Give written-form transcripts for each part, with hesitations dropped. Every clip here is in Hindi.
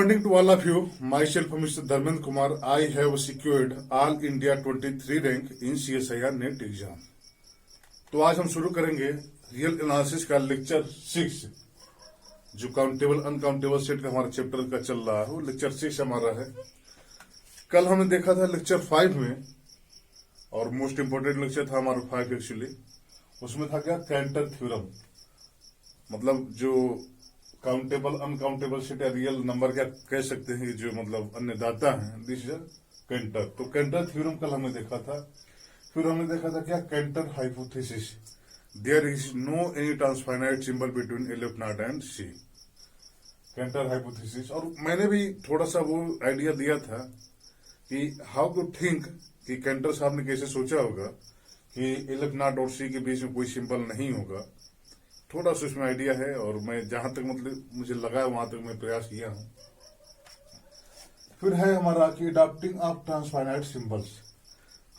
morning to all of you. Myself, Mr. Dharmendra Kumar. I have secured All India 23 rank in CSIR net exam. तो आज हम शुरू करेंगे रियल एनालिसिस का लेक्चर 6, जो काउंटेबल अनकाउंटेबल सेट का हमारा चैप्टर का चल रहा है. वो लेक्चर 6 हमारा है. कल हमने देखा था लेक्चर 5 में, और मोस्ट इंपोर्टेंट लेक्चर था हमारा 5 एक्चुअली. उसमें था क्या, कैंटर थ्योरम. मतलब जो काउंटेबल अनकाउंटेबल सेट या रियल नंबर क्या कह सकते हैं, जो मतलब अन्य दाता हैं, दिस इज कैंटर. तो कैंटर थ्योरम कल हमने देखा था. फिर हमने देखा था क्या, Cantor hypothesis. There is no any transfinite symbol between aleph naught and C. Cantor hypothesis. और मैंने भी थोड़ा सा वो आइडिया दिया था कि हाउ टू थिंक, कि कैंटर साहब ने कैसे सोचा होगा कि एलिफ नॉट और सी के बीच में कोई सिंबल नहीं होगा. थोड़ा सा उसमें आइडिया है, और मैं जहां तक मतलब मुझे लगा वहां तक मैं प्रयास किया हूं. फिर है हमारा कि अडॉप्टिंग ऑफ ट्रांसफाइनाइट सिंबल्स.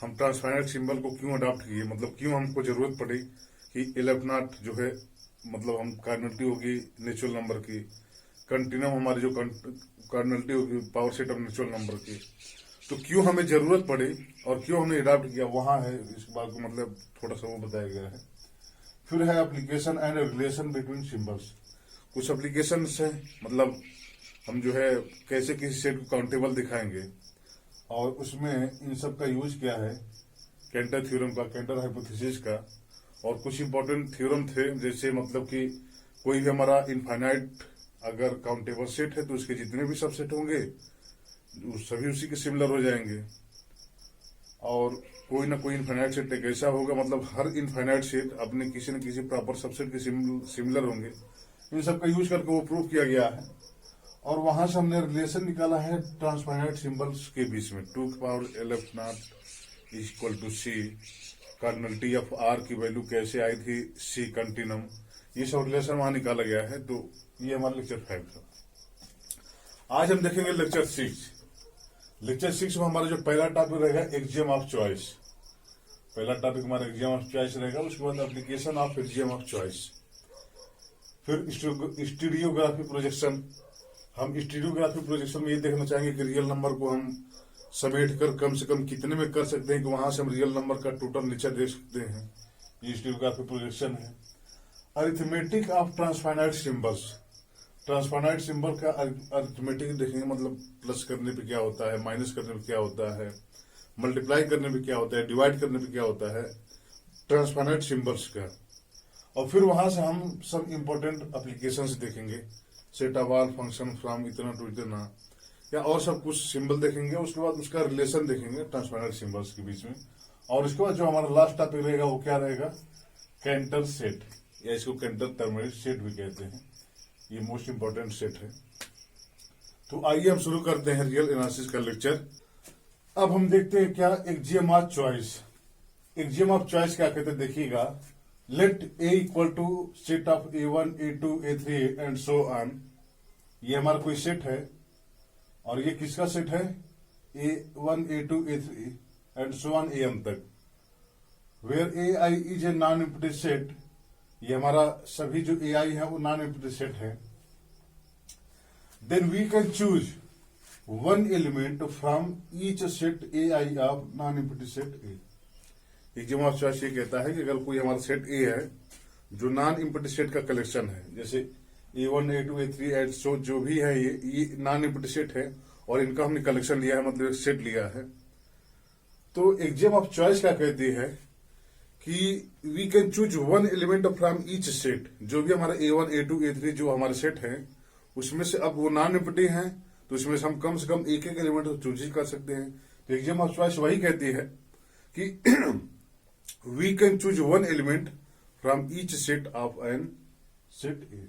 हम ट्रांसफाइनाइट सिंबल को क्यों अडॉप्ट किए, मतलब क्यों हमको जरूरत पड़ी कि एलिफ नॉट जो है, मतलब हम कार्डिनलिटी होगी नेचुरल नंबर की, कंटिन्यूम हमारी जो कार्डिनलिटी होगी power set of natural number की. तो क्यों हमें जरूरत पड़ी और क्यों हमने अडॉप्ट किया, वहां है इस बात को मतलब थोड़ा सा वो बताया गया है. फिर है application and relation between symbols. कुछ एप्लीकेशन है, मतलब हम जो है कैसे किसी सेट को काउंटेबल दिखाएंगे, और उसमें इन सब का यूज क्या है, कैंटर थ्योरम का, कैंटर हाइपोथेसिस का. और कुछ इंपॉर्टेंट थ्योरम थे, जैसे मतलब कि कोई भी हमारा इनफाइनाइट अगर काउंटेबल सेट है तो उसके जितने भी सबसेट होंगे सभी उसी के सिमिलर हो जाएंगे. और कोई ना कोई इनफाइनाइट सेट एक ऐसा होगा, मतलब हर इनफाइनाइट सेट अपने किसी न किसी प्रॉपर सबसेट के सिमिलर होंगे. इन सब का यूज करके वो प्रूव किया गया है. और वहां से हमने रिलेशन निकाला है ट्रांसफाइनाइट सिंबल्स के बीच में. 2 की power aleph naught is equal to C. Cardinality of R की वैल्यू कैसे आई थी, सी कंटिन्यूम. ये सब रिलेशन वहां निकाला गया है. तो ये हमारा लेक्चर 5 था. आज हम देखेंगे लेक्चर 6. लेक्चर 6 में हमारा जो पहला टॉपिक रहेगा, एक्जियम ऑफ चॉइस. पहला टॉपिक हमारा एक्जियम ऑफ चॉइस रहेगा. उसके बाद application of axiom of choice. फिर स्टीरियोग्राफी प्रोजेक्शन. हम स्टीरियोग्राफी प्रोजेक्शन में ये देखना चाहेंगे कि रियल नंबर को हम समेट कर कम से कम कितने में कर सकते हैं कि वहां से हम रियल नंबर का टोटल नेचर देख सकते हैं. ये स्टीरियोग्राफी प्रोजेक्शन है. Arithmetic of transfinite symbols. Transfinite symbol का अरिथमेटिक देखेंगे, मतलब प्लस करने पे क्या होता है, माइनस करने पे क्या होता है, मल्टीप्लाई करने पे क्या होता है, डिवाइड करने पे क्या होता है, ट्रांसफाइनाइट सिंबल्स का. और फिर वहां से हम सब इंपॉर्टेंट एप्लीकेशंस देखेंगे, set of all function from इतना टू इतना, या और सब कुछ सिंबल देखेंगे. उसके बाद उसका रिलेशन देखेंगे ट्रांसफाइनाइट सिंबल्स के बीच में. और उसके बाद जो हमारा लास्ट टॉपिक रहेगा वो क्या रहेगा, कैंटर सेट, या इसको कैंटर टर्मिनेट सेट भी कहते हैं. ये मोस्ट इंपॉर्टेंट सेट है. तो आइए हम शुरू करते हैं रियल एनालिसिस का लेक्चर. अब हम देखते हैं क्या axiom of choice. Axiom of choice क्या कहते हैं, देखिएगा. Let A equal to set of A1 A2 A3 and so on. ये हमारा कोई सेट है, और ये किसका सेट है, A1 A2 A3 and so on AM तक. Where AI is a non empty set. ये हमारा सभी जो AI है वो नॉन एम्प्टी सेट है. Then we can choose one element from each set AI of non empty set A. Axiom of choice ये कहता है कि अगर कोई हमारा सेट A है जो नॉन एम्प्टी सेट का कलेक्शन है, जैसे A1 A2 A3 एंड सो जो भी है, ये नॉन एम्प्टी सेट है, और इनका हमने कलेक्शन लिया है, मतलब सेट लिया है. तो एक्जियम ऑफ चॉइस क्या कहती है कि we can choose one element from each set. जो भी हमारा A1 A2 A3 जो हमारे सेट है, उसमें से अब वो नॉन एम्प्टी है, तो इसमें से हम कम एक एक एलिमेंट को चूज ही कर सकते हैं. तो एक्जियम ऑफ चॉइस वही कहती है कि we can choose one element from each set of N set A.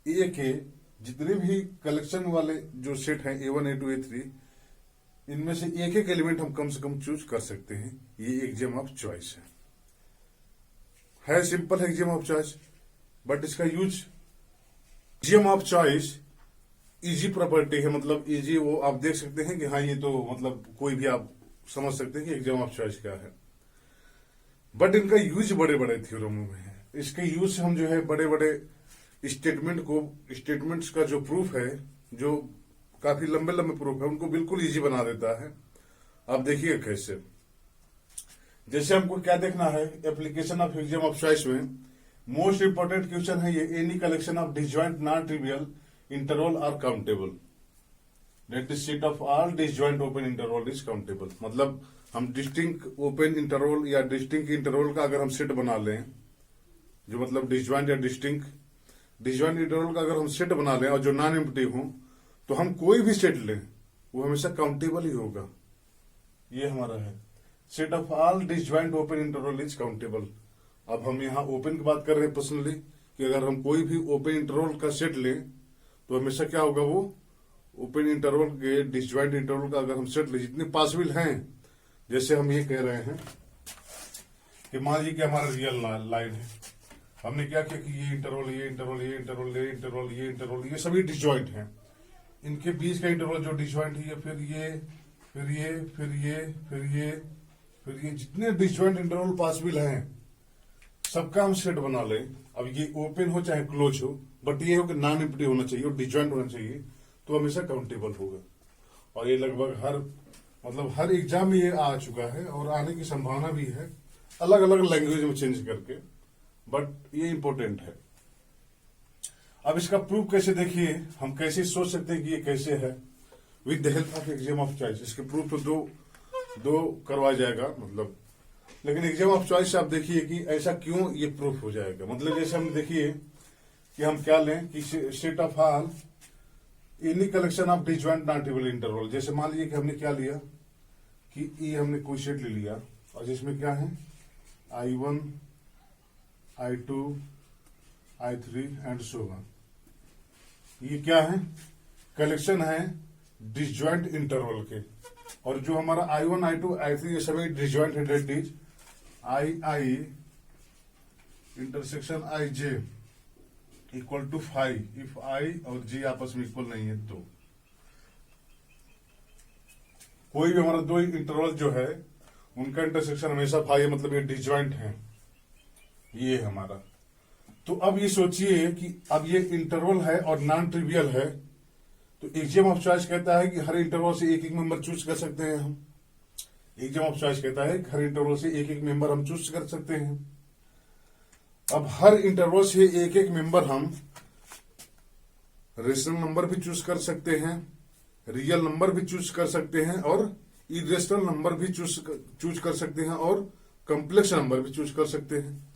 A के जितने भी कलेक्शन वाले जो सेट हैं A1 A2 A3, इनमें से एक एक एलिमेंट हम कम से कम चूज कर सकते हैं. ये एक्जियम ऑफ चॉइस है simple axiom of choice, but इसका use, axiom of choice easy property है. मतलब इजी, वो आप देख सकते हैं कि हाँ ये तो मतलब कोई भी आप समझ सकते हैं कि एक्जियम ऑफ चॉइस क्या है. बट इनका यूज बड़े बड़े थ्योरमों में है. इसके यूज से हम जो है बड़े बड़े स्टेटमेंट्स का जो प्रूफ है, जो काफी लंबे लंबे प्रूफ है, उनको बिल्कुल इजी बना देता है। अब देखिए कैसे। जैसे हमको क्या देखना है, application of exam of choice में मोस्ट इंपोर्टेंट क्वेश्चन है ये, any collection of disjoint non trivial interval are countable, that is set of all disjoint open interval is countable. मतलब हम डिस्टिंक्ट ओपन इंटरवल या डिस्टिंक्ट इंटरवल का अगर हम सेट बना लें, जो मतलब डिसजॉइंट या डिसजॉइंट इंटरवल का अगर हम सेट बना लें और जो नॉन एम्प्टी हो, तो हम कोई भी सेट लें वो हमेशा काउंटेबल ही होगा। ये हमारा है set of all disjoint open interval is countable. अब हम यहाँ ओपन की बात कर रहे हैं पर्सनली, कि अगर हम कोई भी ओपन इंटरवल का सेट लें तो हमेशा क्या होगा, वो ओपन इंटरवल के डिसजॉइंट इंटरवल का अगर हम सेट लें, जितने पॉसिबल हैं, जैसे हम ये कह रहे हैं कि मान लीजिए कि हमारा रियल लाइन है, हमने क्या किया कि ये इंटरवल ये इंटरवल ये इंटरवल ये इंटरवल ये इंटरवल ये सभी डिसजॉइंट हैं, इनके बीच का इंटरवल जो डिसजॉइंट है, फिर ये फिर ये फिर ये फिर ये फिर ये जितने डिसजॉइंट इंटरवल पॉसिबल हैं सबका हम सेट बना लें। अब ये ओपन हो चाहे क्लोज हो, बट ये हो कि नॉन एम्प्टी होना चाहिए और डिसजॉइंट होना चाहिए, तो हमेशा काउंटेबल होगा। और ये लगभग हर एग्जाम में ये आ चुका है और आने की संभावना भी है, अलग अलग लैंग्वेज में चेंज करके, बट ये इंपॉर्टेंट है। अब इसका प्रूफ कैसे देखिए, हम कैसे सोच सकते हैं कि ये कैसे है, with the help of exam of choice. इसके प्रूफ तो दो करवाया जाएगा, मतलब, लेकिन एग्जाम ऑफ चॉइस से आप देखिए कि ऐसा क्यों ये प्रूफ हो जाएगा। मतलब जैसे हम देखिए कि हम क्या लें कि set of all any collection of disjoint non trivial interval. जैसे मान लीजिए कि हमने क्या लिया कि ये हमने कोई सेट ले लिया और जिसमें क्या है I1 I2 I3 and so on. ये क्या है, कलेक्शन है डिसजॉइंट इंटरवल के, और जो हमारा I1 I2 I3 ये सभी डिसजॉइंट है, that is I intersection IJ equal to 5 if I और J आपस में इक्वल नहीं है। तो कोई भी हमारा दो इंटरवल जो है उनका इंटरसेक्शन हमेशा 5 है, मतलब ये डिसजॉइंट है, ये है हमारा। तो अब ये सोचिए कि अब ये इंटरवल है और नॉन ट्रिवियल है, तो एग्जाम ऑफ चॉइस कहता है कि हर इंटरवल से एक एक मेंबर चूज कर सकते हैं हम। एग्जाम ऑफ चॉइस कहता है कि हर इंटरवल से एक एक मेंबर हम चूज कर सकते हैं। अब हर इंटरवल से एक एक मेंबर हम रेशनल नंबर भी चूज कर सकते हैं, रियल नंबर भी चूज कर सकते हैं, और इरेशनल नंबर भी चूज कर सकते हैं, और कॉम्प्लेक्स नंबर भी चूज कर सकते हैं।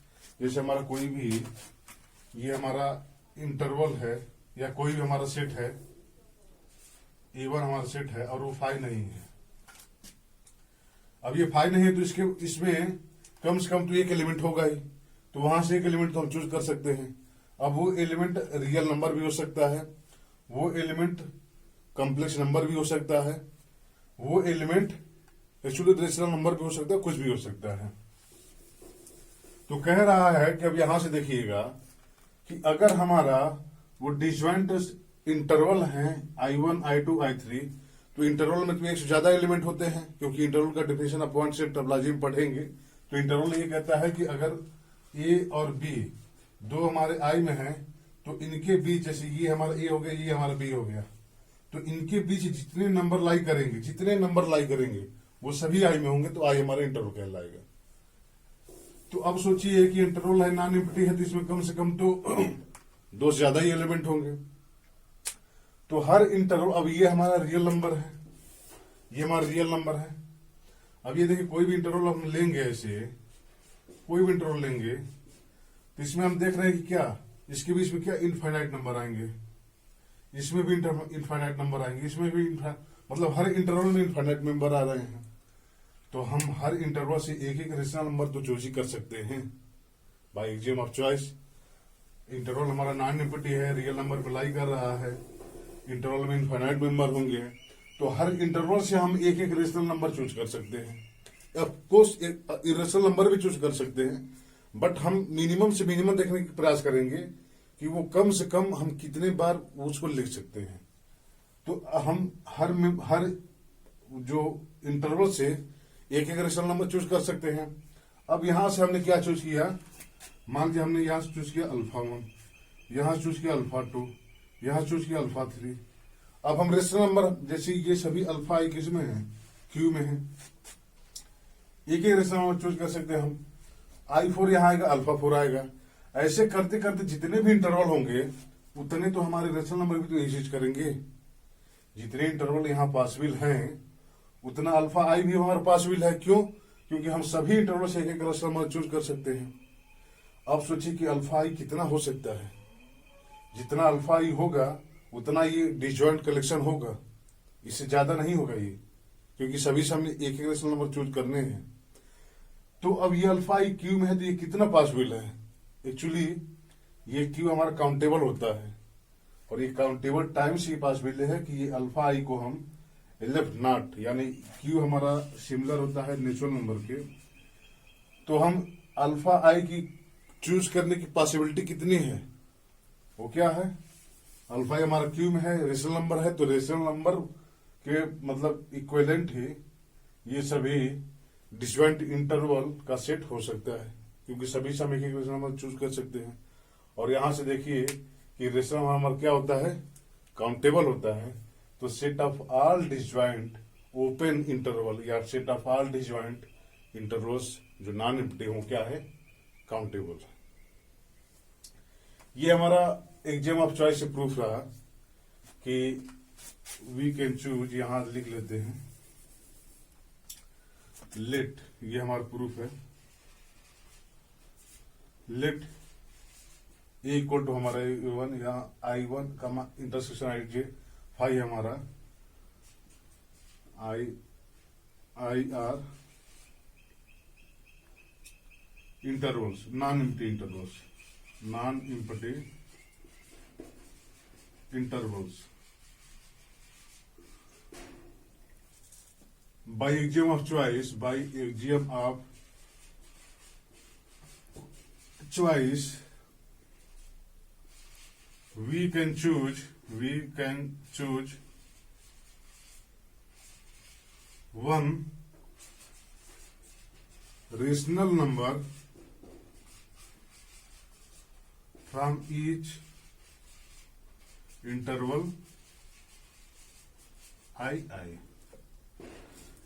जैसे हमारा कोई भी ये हमारा इंटरवल है या कोई भी हमारा सेट है, A1 हमारा सेट है और वो 5 नहीं है। अब ये 5 नहीं है तो इसमें कम से कम तो एक एलिमेंट होगा ही, तो वहां से एक एलिमेंट तो हम चूज कर सकते हैं। अब वो एलिमेंट रियल नंबर भी हो सकता है, वो एलिमेंट कॉम्प्लेक्स नंबर भी हो सकता है, वो एलिमेंट एक्चुअली रेशनल नंबर भी हो सकता है, कुछ भी हो सकता है। तो कह रहा है कि अब यहां से देखिएगा कि अगर हमारा वो डिसजॉइंट इंटरवल है I1 I2 I3, तो इंटरवल में तो एक से ज्यादा एलिमेंट होते हैं, क्योंकि इंटरवल का डिफिनेशन आप पॉइंट से टर्मिनोलॉजी में पढ़ेंगे। तो इंटरवल ये कहता है कि अगर A और B दो हमारे I में हैं, तो इनके बीच, जैसे ये हमारा A हो गया, ये हमारा B हो गया, तो इनके बीच जितने नंबर लाई करेंगे वो सभी I में होंगे, तो I हमारा इंटरवल कहलाएगा। तो अब सोचिए कि इंटरवल है नॉन एम्प्टी है, तो इसमें कम से कम तो दो से ज्यादा ही एलिमेंट होंगे। तो हर इंटरवल, अब ये हमारा रियल नंबर है, ये हमारा रियल नंबर है। अब ये देखिए कोई भी इंटरवल हम लेंगे, ऐसे कोई भी इंटरवल लेंगे, तो इसमें हम देख रहे हैं कि क्या इसके बीच में क्या इनफाइनाइट नंबर आएंगे, इसमें भी इनफाइनाइट नंबर आएंगे, इसमें भी मतलब हर इंटरवल में इनफाइनाइट नंबर आ रहे हैं। तो हम हर इंटरवल से एक एक रेशनल नंबर तो चूज ही कर सकते हैं by exam of choice. Interval हमारा नॉन एम्प्टी है, रियल नंबर पे लाई कर रहा है, इंटरवल में इनफाइनाइट मेंबर होंगे, तो हर इंटरवल से हम एक एक रेशनल नंबर चूज कर सकते हैं। ऑफ कोर्स इरेशनल नंबर भी चूज कर सकते हैं, बट हम मिनिमम से मिनिमम देखने का प्रयास करेंगे कि वो कम से कम हम कितने बार उसको लिख सकते हैं। तो हम हर जो इंटरवल से एक एक रेशनल नंबर चूज कर सकते हैं। अब यहां से हमने क्या चूज किया, मान लीजिए हमने यहां से चूज किया अल्फा 1, यहां चूज किया अल्फा 2, यहां चूज किया अल्फा 3। अब हम रेशनल नंबर, जैसे ये सभी अल्फा आई किस में है, क्यू में है, एक एक रेशनल नंबर चूज कर सकते हैं हम। I4 यहाँ आएगा, अल्फा 4 आएगा। ऐसे करते करते जितने भी इंटरवल होंगे उतने तो हमारे रेशनल नंबर भी तो यही चीज करेंगे। जितने इंटरवल यहाँ पॉसिबल हैं उतना अल्फा आई भी हमारे पॉसिबल है। क्यों? क्योंकि हम सभी इंटरवल से एक एक रेशनल नंबर चूज कर सकते हैं। अब सोचिए कि अल्फा आई कितना हो सकता है। जितना अल्फा आई होगा उतना ये डिसजॉइंट कलेक्शन होगा, इससे ज्यादा नहीं होगा ये, क्योंकि सभी से हमें एक एक रेशनल नंबर चूज करने हैं। तो अब ये अल्फा आई क्यू में है तो ये कितना पॉसिबल है। एक्चुअली ये क्यू हमारा काउंटेबल होता है और ये काउंटेबल टाइम्स ये पॉसिबल है कि ये अल्फा आई को हम लेफ्ट नॉट, यानी क्यू हमारा सिमिलर होता है नेचुरल नंबर के, तो हम अल्फा आई की चूज करने की पॉसिबिलिटी कितनी है, वो क्या है, अल्फा आई हमारा क्यू में है, रेशनल नंबर है, तो रेशनल नंबर के मतलब इक्विवेलेंट ही ये सभी डिसजॉइंट इंटरवल का सेट हो सकता है, क्योंकि सभी से हम एक एक रेशनल नंबर चूज कर सकते हैं। और यहां से देखिए कि रेशनल नंबर क्या होता है, काउंटेबल होता है। तो set of all disjoint open interval या set of all disjoint intervals जो नॉन एम्प्टी हो क्या है, काउंटेबल। ये हमारा एग्जाम ऑफ चॉइस से प्रूफ रहा कि वी कैन चूज, यहां लिख लेते हैं लेट, ये हमारा प्रूफ है। लेट ए इक्वल टू हमारा A1 यहाँ I1 का इंटरसेक्शन IJ फाई हमारा IR intervals, non empty intervals, non empty intervals by axiom of choice, by axiom of choice, we can choose one rational number from each interval I।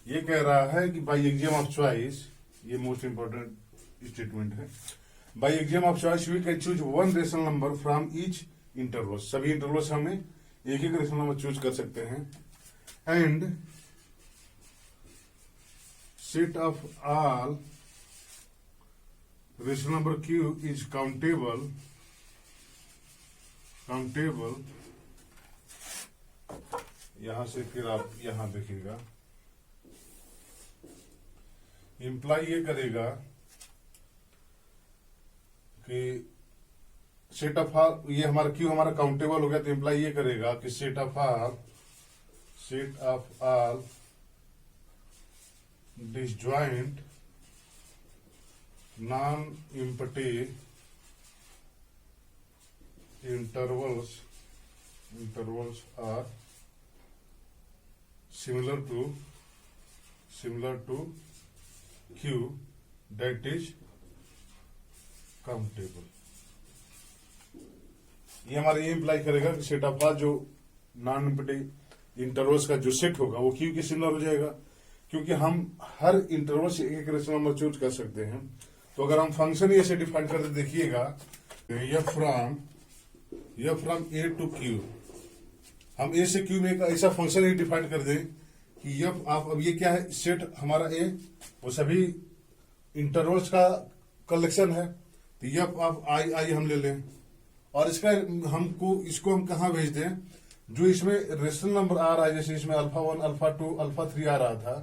ये कह रहा है कि बाई एग्जाम ऑफ चॉइस, ये मोस्ट इंपॉर्टेंट स्टेटमेंट है, by exam of choice we can choose one rational number from each interval, सभी इंटरवल से हमें एक एक रेशनल नंबर चूज कर सकते हैं। And set of all rational number Q is countable, यहां से फिर आप यहां देखिएगा, इंप्लाई ये करेगा कि सेट ऑफ आर, ये हमारा क्यू हमारा काउंटेबल हो गया, तो इंप्लाई ये करेगा कि set of R disjoint non empty intervals are similar to Q that is countable. ये हमारा ये इंप्लाई करेगा कि सेट ऑफ आर जो नॉन एम्प्टी इंटरवल्स का जो सेट होगा वो Q के सिमिलर हो जाएगा, क्योंकि हम हर इंटरवल से एक रेशनल नंबर चूज कर सकते हैं। तो अगर हम फंक्शन ऐसे डिफाइन करते देखिएगा, F from A to Q, हम A से Q में एक ऐसा फंक्शन ही डिफाइन कर दें कि F आप, अब ये क्या है, सेट हमारा A वो सभी इंटरवल्स का कलेक्शन है, तो F आप I हम ले लें और इसका इसको हम कहाँ भेज दें, जो इसमें रेशनल नंबर आ रहा है, जैसे इसमें अल्फा 1 अल्फा 2 अल्फा 3 आ रहा था,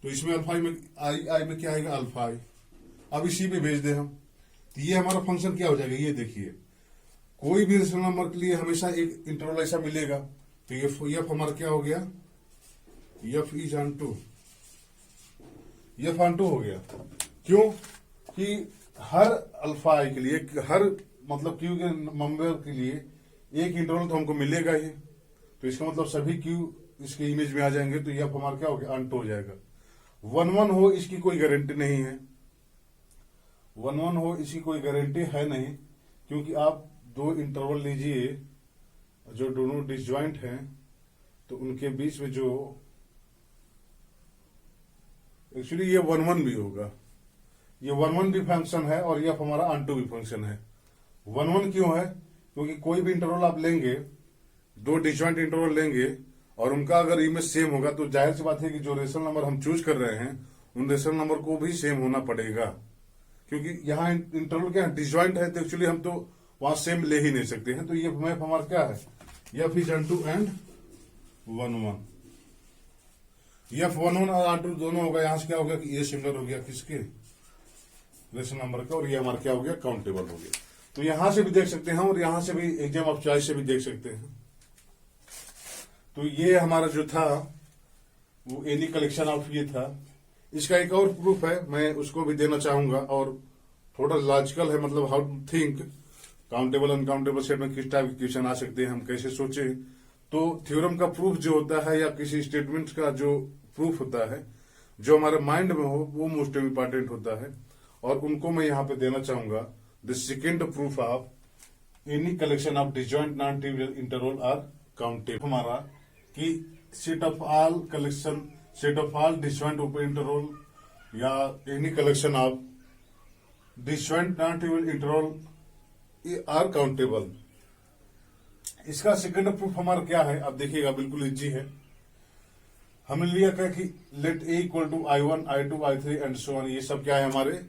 तो इसमें अल्फा आई में क्या आएगा, अल्फा आई, अब इसी में भेज दें हम, तो ये हमारा फंक्शन क्या हो जाएगा, ये देखिए कोई भी रेशनल नंबर के लिए हमेशा एक इंटरवल ऐसा मिलेगा, तो ये F हमारा क्या हो गया, F is onto, F onto हो गया। क्यों कि हर अल्फा आई के लिए, हर मतलब क्यू के नंबर के लिए एक इंटरवल तो हमको मिलेगा ही, तो इसका मतलब सभी क्यू इसके इमेज में आ जाएंगे, तो F हमारा क्या हो गया, ऑन टू हो जाएगा। 1-1 हो इसकी कोई गारंटी नहीं है, 1-1 हो इसकी कोई गारंटी है नहीं, क्योंकि आप दो इंटरवल लीजिए जो दोनों डिसजॉइंट हैं, तो उनके बीच में जो एक्चुअली ये 1-1 भी होगा, ये 1-1 भी फंक्शन है और ये हमारा अनटू भी फंक्शन है। 1-1 क्यों है? क्योंकि कोई भी इंटरवल आप लेंगे, दो डिस्जॉइंट इंटरवल लेंगे और उनका अगर इमेज सेम होगा तो जाहिर सी बात है कि जो रेशनल नंबर हम चूज कर रहे हैं उन रेशनल नंबर को भी सेम होना पड़ेगा, क्योंकि यहाँ इंटरवल क्या है, डिस्जॉइंट है, तो एक्चुअली हम तो वहां सेम ले ही नहीं सकते हैं। तो ये मैप हमारा क्या है, F is unto and 1-1। F 1-1 और अनटू दोनों होगा। यहां से क्या हो गया कि ये सिमिलर हो गया किसके, रेशनल नंबर का, और ये हमारा क्या हो गया, काउंटेबल हो गया। तो यहां से भी देख सकते हैं और यहां से भी एग्जाम ऑफ चॉइस से भी देख सकते हैं। तो ये हमारा जो था वो एनी कलेक्शन ऑफ ये था। इसका एक और प्रूफ है, मैं उसको भी देना चाहूंगा, और थोड़ा लॉजिकल है, मतलब how to think countable uncountable set में किस टाइप के क्वेश्चन आ सकते हैं, हम कैसे सोचे। तो थ्योरम का प्रूफ जो होता है या किसी स्टेटमेंट का जो प्रूफ होता है जो हमारे माइंड में हो, वो मोस्ट इंपॉर्टेंट होता है, और उनको मैं यहाँ पे देना चाहूंगा। The second proof of any collection of disjoint non trivial interval are countable हमारा कि set of all collection, set of all disjoint open interval या any collection of disjoint non trivial interval are countable. इसका सेकंड प्रूफ हमारा क्या है, आप देखिएगा, बिल्कुल इजी है। हमने लिया क्या कि let A equal to I1, I2, I3 and so on, ये सब क्या है, हमारे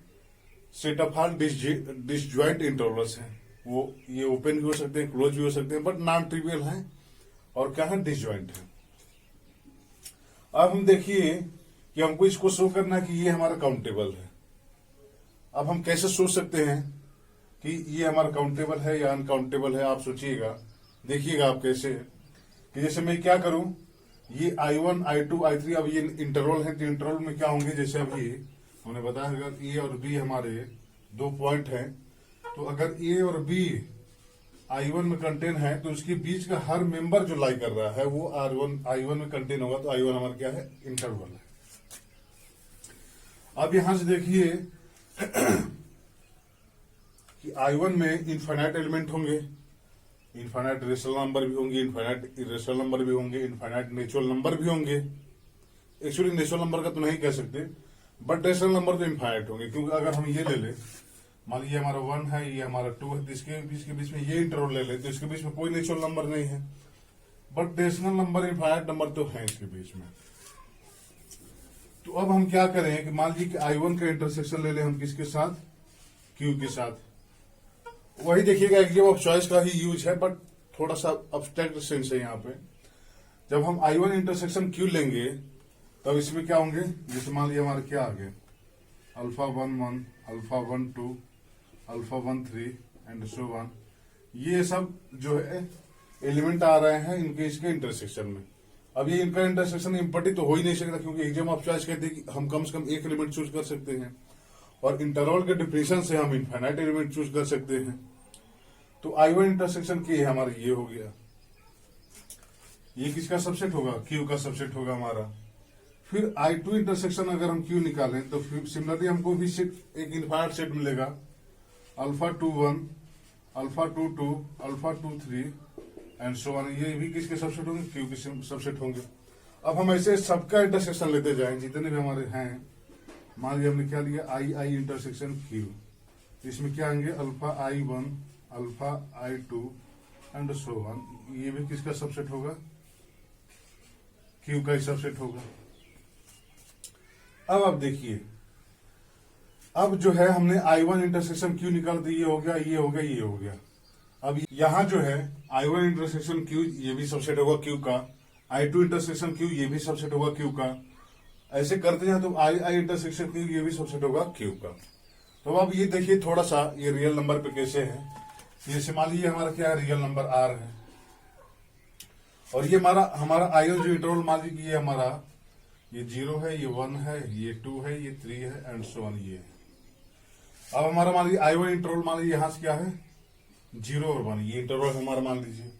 set of all disjoint intervals हैं। वो ये ओपन भी हो सकते हैं, क्लोज भी हो सकते हैं, बट नॉन ट्रिवियल हैं और क्या है, डिसजॉइंट है। अब हम देखिए कि हमको इसको शो करना है कि ये हमारा काउंटेबल है। अब हम कैसे सोच सकते हैं कि ये हमारा काउंटेबल है या अनकाउंटेबल है, आप सोचिएगा, देखिएगा आप कैसे, कि जैसे मैं क्या करूं, ये I1, I2, I3 अब ये इंटरवल है, तो इंटरवल में क्या होंगे, जैसे अभी हमने बताया अगर ए और बी हमारे दो पॉइंट हैं, तो अगर ए और बी I1 में कंटेन है तो उसके बीच का हर मेंबर जो लाई कर रहा है वो I1 में कंटेन होगा, तो I1 हमारा क्या है, इंटरवल है। अब यहां से देखिए कि I1 में इनफाइनाइट एलिमेंट होंगे, इनफाइनाइट रेशनल नंबर भी होंगे, इनफाइनाइट इरेशनल नंबर भी होंगे, इनफाइनाइट नेचुरल नंबर भी होंगे। एक्चुअली नेचुरल नंबर का तो नहीं कह सकते, बट रेशनल नंबर तो इनफाइनाइट होंगे, क्योंकि अगर हम ये ले ले, मान लीजिए हमारा 1 है, ये हमारा 2 है, तो इसके बीच में ये इंटरवल ले ले, तो इसके बीच में कोई नेचुरल नंबर नहीं है, but rational number infinite number तो है इसके बीच में। तो अब हम क्या करें कि मान लीजिए कि I1 का इंटरसेक्शन ले ले हम किसके साथ, Q के साथ। वही देखिएगा एग्जाम ऑफ चॉइस का ही यूज है, बट थोड़ा सा अब्स्ट्रैक्ट सेंस है यहाँ पे। जब हम I1 इंटरसेक्शन Q लेंगे तब इसमें क्या होंगे, जैसे मान लीजिए हमारे क्या आ गए, alpha 1-1, alpha 1-2, alpha 1-3 and so on, ये सब जो है एलिमेंट आ रहे हैं इनके इसके इंटरसेक्शन में। अब ये इनका इंटरसेक्शन इम्पॉर्टेंट तो हो ही नहीं सकता, क्योंकि एग्जाम ऑफ चॉइस कहते हैं कि हम कम से कम एक एलिमेंट चूज कर सकते हैं, और इंटरवल के डिफिनेशन से हम इनफाइनाइट एलिमेंट चूज कर सकते हैं। तो I1 इंटरसेक्शन की हमारा ये हो गया, ये किसका सबसेट होगा, Q का सबसेट होगा हमारा। फिर I2 इंटरसेक्शन अगर हम Q निकालें तो फिर सिमिलरली हमको भी सेट एक इनफाइनाइट सेट मिलेगा, alpha 2-1, alpha 2-2, alpha 2-3 and so on, ये भी किसके सबसेट होंगे, Q के सबसेट होंगे। अब हम ऐसे सबका इंटरसेक्शन लेते जाएं जितने भी हमारे हैं। मान लीजिए हमने क्या लिया, I इंटरसेक्शन Q, इसमें क्या आएंगे, alpha I1, alpha I2 and so on, ये भी किसका सबसेट होगा, Q का ही सबसेट होगा। अब आप देखिए, अब जो है हमने I1 इंटरसेक्शन Q निकाल दी, ये हो गया, ये हो गया, ये हो गया। अब यहां जो है I1 इंटरसेक्शन Q, ये भी सबसेट होगा Q का, I2 इंटरसेक्शन Q, ये भी सबसेट होगा Q का। ऐसे करते जाए तो I इंटरसेक्शन Q, ये भी सबसेट होगा Q का। तो अब ये देखिए थोड़ा सा ये रियल नंबर पे कैसे है। जैसे मान लीजिए हमारा क्या है, रियल नंबर R है, और ये हमारा I1 जो इंटरवल मान लीजिए ये हमारा ये 0 है, ये 1 है, ये 2 है, ये 3 है एंड सो ऑन, ये। अब हमारा मान लीजिए I1 इंटरवल मान लीजिए यहां से क्या है, 0 और 1, ये इंटरवल हमारा मान लीजिए।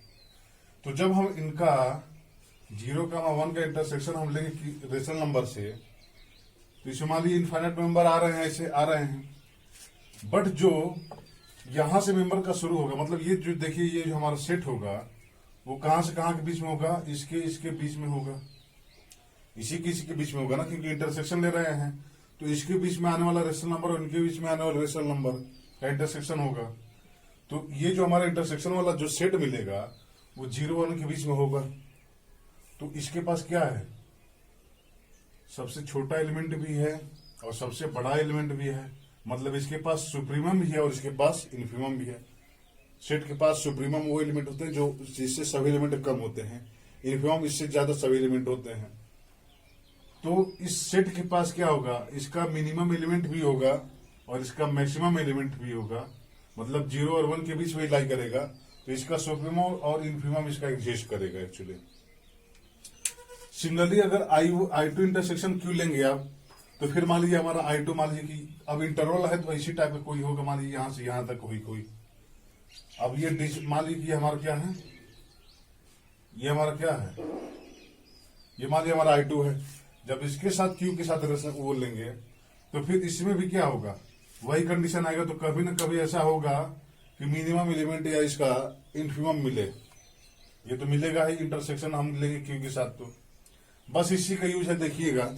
तो जब हम इनका 0 का 1 का इंटरसेक्शन हम लेंगे रेशनल नंबर से, तो इसमें मान लीजिए इनफाइनाइट मेंबर आ रहे हैं, ऐसे आ रहे हैं, बट जो यहां से मेंबर का शुरू होगा, मतलब ये जो देखिए ये जो हमारा सेट होगा वो कहां से कहां के बीच में होगा, इसके इसके बीच में होगा, इसी के बीच में होगा ना, क्योंकि इंटरसेक्शन ले रहे हैं। तो इसके बीच में आने वाला रेशनल नंबर और इनके बीच में आने वाला रेशनल नंबर का इंटरसेक्शन होगा। तो ये जो हमारा इंटरसेक्शन वाला जो सेट मिलेगा वो 0 1 के बीच में होगा। तो इसके पास क्या है, सबसे छोटा एलिमेंट भी है और सबसे बड़ा एलिमेंट भी है, मतलब इसके पास सुप्रीमम भी है और इसके पास इन्फीमम भी है। सेट के पास सुप्रीमम वो एलिमेंट होते हैं जो जिससे सभी एलिमेंट कम होते हैं, इन्फीमम इससे ज्यादा सभी एलिमेंट होते हैं। तो इस सेट के पास क्या होगा, इसका मिनिमम एलिमेंट भी होगा और इसका मैक्सिमम एलिमेंट भी होगा, मतलब 0 और 1 के बीच में लाई करेगा। तो इसका सुप्रीमम और इन्फीमम इसका एग्जिस्ट करेगा एक्चुअली। सिमिलरली अगर I2 इंटरसेक्शन क्यू लेंगे आप, तो फिर मान लीजिए हमारा I2 मान लीजिए कि अब इंटरवल है तो इसी टाइप का कोई होगा, मान लीजिए यहां से यहां तक कोई। अब ये मान लीजिए हमारा क्या है, ये हमारा क्या है, ये मान लीजिए हमारा I2 है। जब इसके साथ क्यू के साथ वो लेंगे तो फिर इसमें भी क्या होगा, वही कंडीशन आएगा। तो कभी ना कभी ऐसा होगा कि मिनिमम एलिमेंट या इसका इन्फीमम मिले, ये तो मिलेगा ही, इंटरसेक्शन हम लेंगे क्यू के साथ। तो बस इसी का यूज है। देखिएगा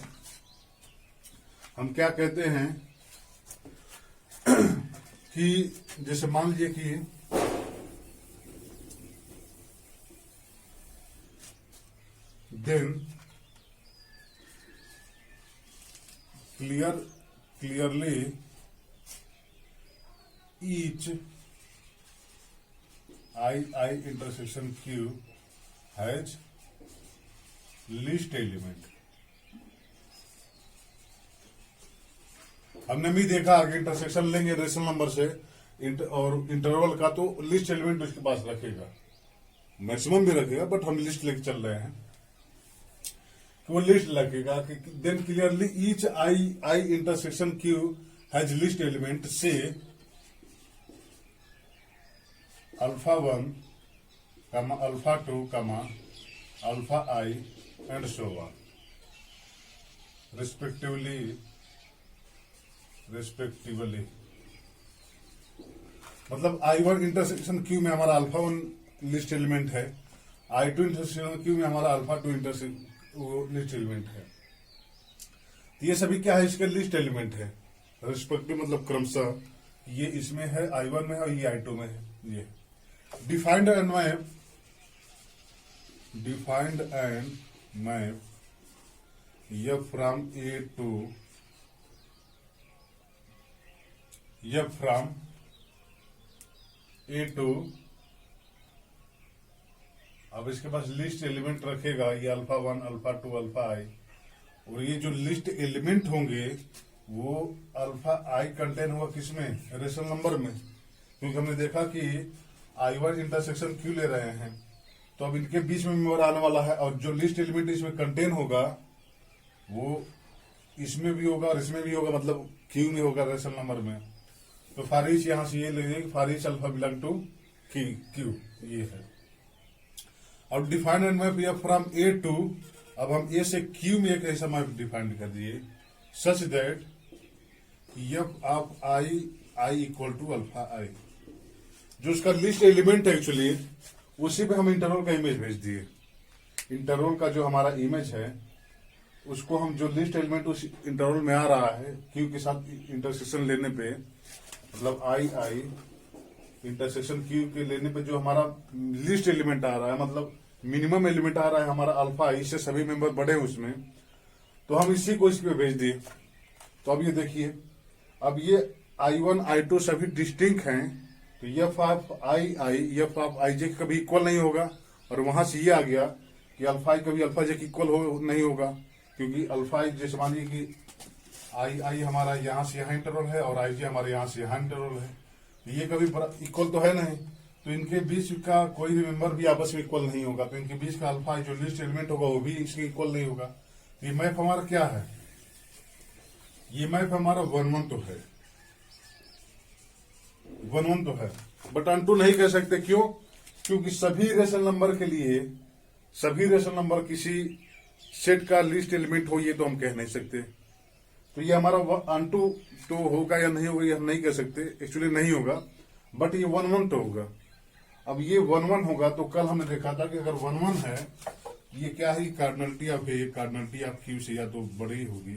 हम क्या कहते हैं कि जैसे मान लीजिए कि then clearly each I intersection Q has least element। हमने भी देखा कि इंटरसेक्शन लेंगे रेशनल नंबर से और इंटरवल का, तो लिस्ट एलिमेंट उसके पास रखेगा, मैक्सिमम भी रखेगा, बट हम लिस्ट लेके चल रहे हैं कि वो लिस्ट लगेगा कि then clearly each I intersection Q has least element से alpha 1 comma alpha 2 comma alpha I and so on respectively. मतलब I1 इंटरसेक्शन क्यू में हमारा अल्फा 1 लिस्ट एलिमेंट है, I2 इंटरसेक्शन क्यू में हमारा अल्फा 2 लिस्ट एलिमेंट है। तो ये सभी क्या है, इसके लिस्ट एलिमेंट है रिस्पेक्टिव, मतलब क्रमशः ये इसमें है, I1 में है और ये I2 में है। ये defined and map F from A to अब इसके पास लिस्ट एलिमेंट रखेगा, ये अल्फा 1 अल्फा 2 अल्फा I, और ये जो लिस्ट एलिमेंट होंगे वो अल्फा I कंटेन हुआ किसमें, रेशनल नंबर में। क्योंकि हमने देखा कि I1 इंटरसेक्शन क्यू ले रहे हैं, तो अब इनके बीच में मेंबर आने वाला है, और जो लिस्ट एलिमेंट इसमें कंटेन होगा वो इसमें भी होगा और इसमें भी होगा, मतलब क्यू में होगा रेशनल नंबर में। तो फॉर ईच यहां से ये लेंगे, for each alpha belong to Q, ये है। अब defined and map F from A to, अब हम A से Q में एक ऐसा मैप डिफाइंड कर दिए such that F of I equal to alpha I, जो उसका लिस्ट एलिमेंट है एक्चुअली, उसी पे हम इंटरवल का इमेज भेज दिए। इंटरवल का जो हमारा इमेज है उसको हम, जो लिस्ट एलिमेंट उस इंटरवल में आ रहा है Q के साथ इंटरसेक्शन लेने पे, मतलब I इंटरसेक्शन Q के लेने पे जो हमारा लिस्ट एलिमेंट आ रहा है, मतलब मिनिमम एलिमेंट आ रहा है हमारा अल्फा I से, सभी मेंबर बड़े हैं उसमें, तो हम इसी को इस पे भेज दिए। तो अब ये देखिए, अब ये I1 I2 सभी डिस्टिंक्ट हैं, तो F of F of IJ कभी इक्वल नहीं होगा, और वहां से ये आ गया कि अल्फा I कभी अल्फा J इक्वल नहीं होगा, क्योंकि अल्फा I जैसे मानिए कि I हमारा यहाँ से यहाँ इंटरवल है और IJ हमारे यहाँ से यहाँ इंटरवल है, ये कभी इक्वल तो है नहीं, तो इनके बीच का कोई भी मेंबर भी आपस में इक्वल नहीं होगा। तो इनके बीच का अल्फा जो लिस्ट एलिमेंट होगा वो भी इसके इक्वल नहीं होगा। ये मैप हमारा क्या है, ये मैप हमारा 1 1 तो है, 1 1 तो है, बट अनटू नहीं कह सकते। क्यों? क्योंकि सभी रेशनल नंबर के लिए, सभी रेशनल नंबर किसी सेट का लिस्ट एलिमेंट हो, ये तो हम कह नहीं सकते। तो ये हमारा अनटू तो होगा या नहीं होगा ये हम नहीं कह सकते, एक्चुअली नहीं होगा, बट ये 1 1 तो होगा। अब ये 1 1 होगा तो कल हमने देखा था कि अगर 1 1 है, ये क्या है, cardinality of A cardinality of Q से या तो बड़ी होगी,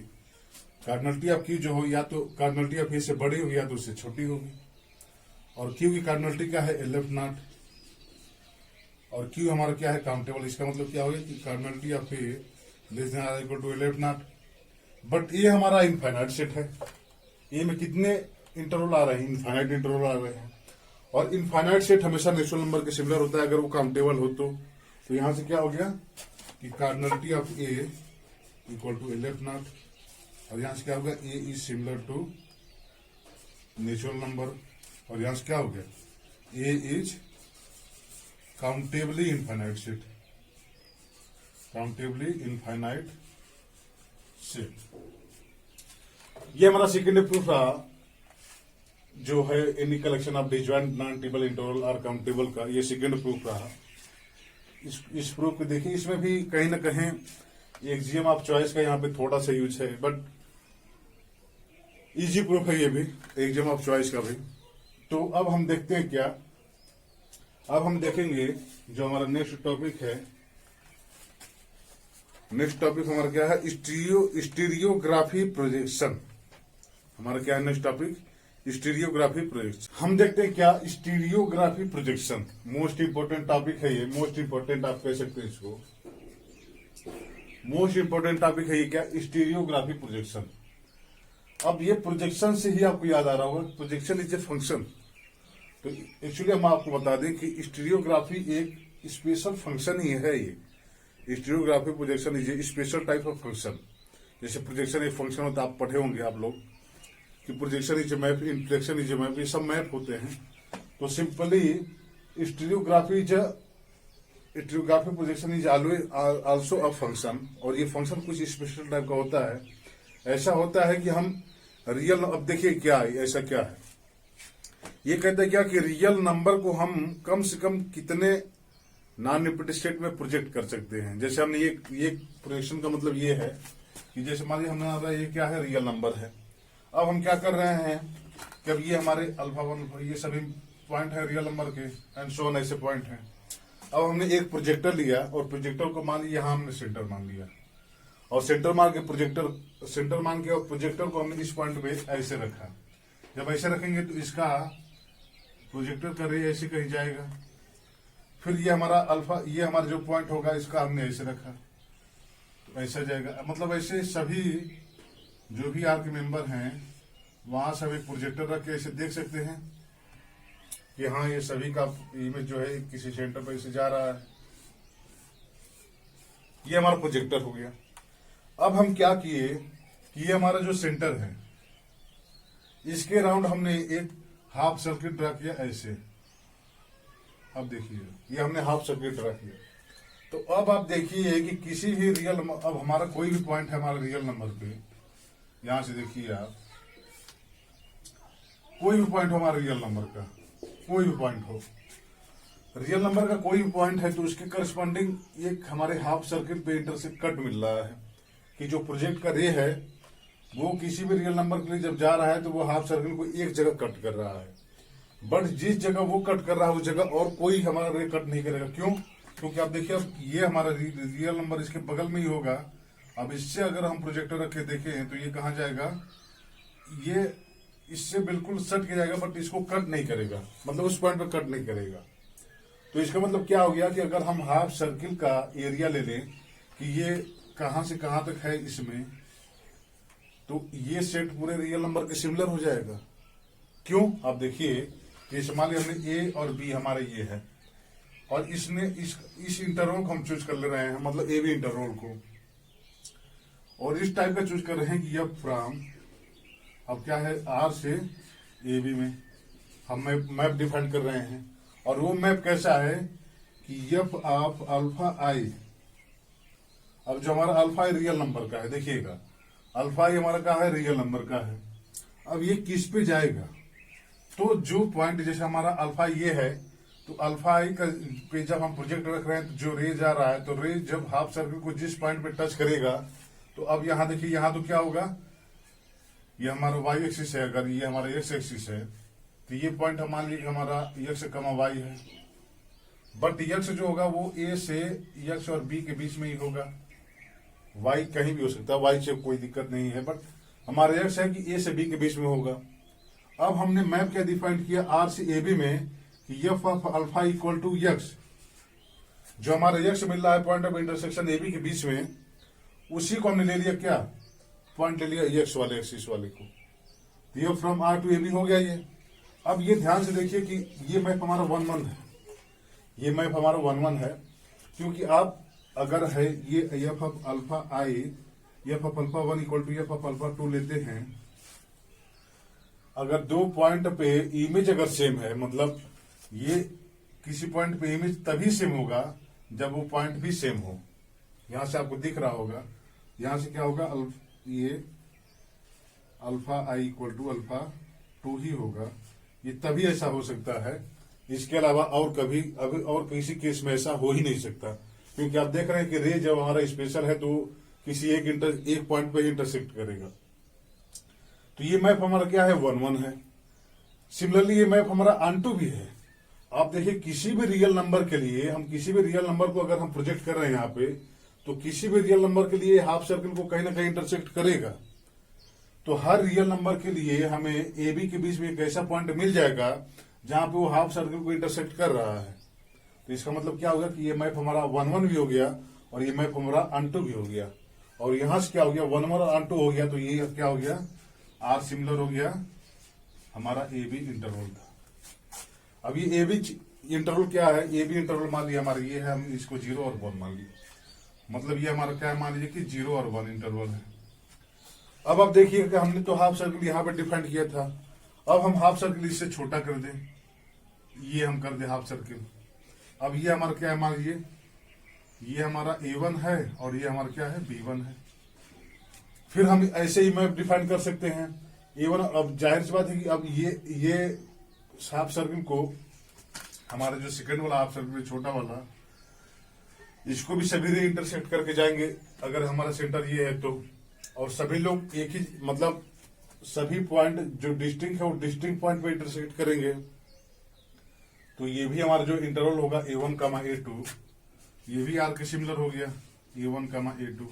कार्डिनलिटी ऑफ क्यू जो हो या तो कार्डिनलिटी ऑफ ए से बड़ी होगी या तो उससे छोटी होगी। और क्यू की कार्डिनलिटी क्या है, 11 और क्यू हमारा क्या है, काउंटेबल। इसका मतलब क्या हो गया कि cardinality of A less than R equal to 11। But ये हमारा इनफाइनाइट सेट है, ये में कितने इंटरवल आ रहे हैं, इनफाइनाइट इंटरवल आ रहे हैं। और इनफाइनाइट सेट हमेशा नेचुरल नंबर के सिमिलर होता है अगर वो काउंटेबल हो तो यहां से क्या हो गया कि cardinality of A equal to 11, और यहां से क्या होगा, A is similar to natural number, और यहां से क्या हो गया, A is countably infinite set, countably infinite set. ये हमारा सेकेंड प्रूफ रहा जो है any collection of disjoint non table interval और काउंटेबल का, ये सेकेंड प्रूफ रहा। इस प्रूफ को देखिए, इसमें भी कहीं ना कहीं एक्सियम ऑफ चॉइस का यहाँ पे थोड़ा सा यूज है, बट इजी प्रूफ है ये भी, एक्सियम ऑफ चॉइस का भी। तो अब हम देखते हैं क्या, अब हम देखेंगे जो हमारा नेक्स्ट टॉपिक है, नेक्स्ट टॉपिक हमारा क्या है, स्टीरियोग्राफी प्रोजेक्शन। हमारा क्या है नेक्स्ट टॉपिक, स्टीरियोग्राफी प्रोजेक्शन। हम देखते हैं क्या स्टीरियोग्राफी प्रोजेक्शन, मोस्ट इंपोर्टेंट टॉपिक है ये, मोस्ट इंपोर्टेंट आप कह सकते हैं इसको, मोस्ट इंपोर्टेंट टॉपिक है ये क्या, स्टीरियोग्राफी प्रोजेक्शन। अब ये प्रोजेक्शन से ही आपको याद आ रहा होगा, प्रोजेक्शन इज ए फंक्शन। तो एक्चुअली हम आपको बता दें कि स्टीरियोग्राफी एक स्पेशल फंक्शन ही है। ये stereography projection is a special type of function. जैसे प्रोजेक्शन एक फंक्शन होता है, आप पढ़े होंगे आप लोग कि projection is a map, inflection is a map, ये सब मैप होते हैं। तो simply stereography projection is also a function, और ये फंक्शन कुछ स्पेशल टाइप का होता है। ऐसा होता है कि हम रियल, अब देखिए क्या है, ऐसा क्या है, ये कहता है क्या कि रियल नंबर को हम कम से कम कितने नॉन रिपीटेड स्टेट में प्रोजेक्ट कर सकते हैं। जैसे हमने ये प्रोजेक्शन का मतलब ये है कि जैसे मान लीजिए हमने आ रहा है, ये क्या है, रियल नंबर है। अब हम क्या कर रहे हैं कि अब ये हमारे अल्फा 1 ये सभी पॉइंट है रियल नंबर के, एंड सो ऑन, ऐसे पॉइंट हैं। अब हमने एक प्रोजेक्टर लिया और प्रोजेक्टर को मान लिया, यहां हमने सेंटर मान लिया, और सेंटर मान के प्रोजेक्टर और प्रोजेक्टर को हमने इस पॉइंट पे ऐसे रखा। जब ऐसे रखेंगे तो इसका प्रोजेक्टर का रे ऐसे कहीं जाएगा। फिर ये हमारा अल्फा, ये हमारा जो पॉइंट होगा इसका हमने ऐसे रखा तो ऐसा जाएगा। मतलब ऐसे सभी जो भी आर्क मेंबर हैं वहां सब एक प्रोजेक्टर रख के ऐसे देख सकते हैं कि हाँ ये सभी का इमेज जो है किसी सेंटर पर ऐसे जा रहा है। ये हमारा प्रोजेक्टर हो गया। अब हम क्या किए कि ये हमारा जो सेंटर है इसके राउंड हमने एक हाफ सर्किट ड्रा किया ऐसे। अब देखिए ये हमने हाफ सर्किट ड्रा किया। तो अब आप देखिए कि किसी भी रियल, अब हमारा कोई भी पॉइंट है हमारा रियल नंबर पे, यहां से देखिए आप, कोई भी पॉइंट हो हमारा रियल नंबर का, कोई भी पॉइंट हो रियल नंबर का, कोई भी पॉइंट है तो उसके करस्पॉन्डिंग एक हमारे हाफ सर्किट पे इंटरसेक्ट कट मिल रहा है कि जो प्रोजेक्ट का रे है वो किसी भी रियल नंबर के लिए जब जा रहा है तो वो हाफ सर्किल को एक जगह कट कर रहा है। बट जिस जगह वो कट कर रहा है उस जगह और कोई हमारा रे कट नहीं करेगा। क्यों? क्योंकि आप देखिए अब ये हमारा रियल नंबर इसके बगल में ही होगा। अब इससे अगर हम प्रोजेक्टर रख के देखें तो ये कहाँ जाएगा, ये इससे बिल्कुल सट के जाएगा बट इसको कट नहीं करेगा, मतलब उस पॉइंट पर कट नहीं करेगा। तो इसका मतलब क्या हो गया कि अगर हम हाफ सर्किल का एरिया ले लें कि ये कहां से कहां तक है इसमें, तो ये सेट पूरे रियल नंबर के सिमिलर हो जाएगा। क्यों? आप देखिए कि मान लीजिए हमने ए और बी हमारा ये है और इसने इस इंटरवल को हम चूज कर ले रहे हैं, मतलब ए बी इंटरवल को, और इस टाइप का चूज कर रहे हैं कि यह फ्रॉम, अब क्या है, आर से ए बी में हम मैप डिफाइन कर रहे हैं। और वो मैप कैसा है कि एफ ऑफ अल्फा आई, अब जो हमारा अल्फा आई रियल नंबर का है, देखिएगा अल्फा आई हमारा क्या है, रियल नंबर का है। अब ये किस पे जाएगा, तो जो पॉइंट जैसे हमारा अल्फा ये है तो अल्फा आई का पे जब हम प्रोजेक्ट रख रहे हैं तो जो रे जा रहा है, तो रे जब हाफ सर्किल को जिस पॉइंट पे टच करेगा तो अब यहां देखिए, यहां तो क्या होगा, ये हमारा वाई एक्सिस है, अगर ये हमारा एक्स एक्सिस है तो ये पॉइंट मान लीजिए हमारा एक्स कमा वाई है, बट यक्स जो होगा वो ए से यक्स और बी के बीच में ही होगा। वाई कहीं भी हो सकता है, वाई से कोई दिक्कत नहीं है, बट हमारा यक्स है कि ए से बी के बीच में होगा। अब हमने मैप क्या डिफाइन किया आर से ए बी में कि F of alpha equal to x, जो हमारा यक्स मिल रहा है point of intersection A B के बीच में, उसी को हमने ले लिया क्या, पॉइंट ले लिया यक्स वाले एक्सिस वाले को। तो ये from R to A B हो गया ये। अब ये ध्यान से देखिए कि ये मैप हमारा 1-1 है, ये मैप हमारा 1-1 है, क्योंकि आप अगर है ये F of alpha I, F of alpha 1 equal to F of alpha 2 लेते हैं, अगर दो पॉइंट पे इमेज अगर सेम है, मतलब ये किसी पॉइंट पे इमेज तभी सेम होगा जब वो पॉइंट भी सेम हो। यहां से आपको दिख रहा होगा, यहां से क्या होगा, ये alpha I equal to alpha 2 ही होगा, ये तभी ऐसा हो सकता है। इसके अलावा और कभी अभी और किसी केस में ऐसा हो ही नहीं सकता, क्योंकि आप देख रहे हैं कि रे जब हमारा स्पेशल है तो किसी एक पॉइंट पे इंटरसेक्ट करेगा। तो ये मैप हमारा क्या है, 1-1 है। सिमिलरली ये मैप हमारा अनटू भी है। आप देखिए किसी भी रियल नंबर के लिए, हम किसी भी रियल नंबर को अगर हम प्रोजेक्ट कर रहे हैं यहाँ पे, तो किसी भी रियल नंबर के लिए हाफ सर्कल को कहीं ना कहीं इंटरसेक्ट करेगा। तो हर रियल नंबर के लिए हमें ए बी के बीच में एक ऐसा पॉइंट मिल जाएगा जहां पे वो हाफ सर्कल को इंटरसेक्ट कर रहा है। तो इसका मतलब क्या होगा कि ये मैप हमारा 1-1 भी हो गया और ये मैप हमारा अनटू भी हो गया। और यहां से क्या हो गया, 1-1 और अनटू हो गया, तो ये क्या हो गया, आर सिमिलर हो गया हमारा ए बी इंटरवल था। अब ये ए बी इंटरवल क्या है, ए बी इंटरवल मान लिया हमारा ये है, हम इसको 0 और 1 मान लिया, मतलब ये हमारा क्या है, मान लीजिए कि 0 और 1 इंटरवल है। अब आप देखिए कि हमने तो हाफ सर्कल यहाँ पे डिफाइन किया था, अब हम हाफ सर्कल इससे छोटा कर दें, ये हम कर दें हाफ सर्कल। अब ये हमारा क्या है, मान लीजिए ये हमारा A1 है और ये हमारा क्या है, B1 है। फिर हम ऐसे ही मैप डिफाइन कर सकते हैं A1। अब जाहिर सी बात है कि अब ये हाफ सर्कल को, हमारा जो सेकंड वाला हाफ सर्कल है छोटा वाला, इसको भी सभी रे इंटरसेक्ट करके जाएंगे अगर हमारा सेंटर ये है तो। और सभी लोग एक ही, मतलब सभी पॉइंट जो डिस्टिंक्ट है वो डिस्टिंक्ट पॉइंट पे इंटरसेक्ट करेंगे। तो ये भी हमारा जो इंटरवल होगा A1, A2, ये भी आर के सिमिलर हो गया, A1, A2।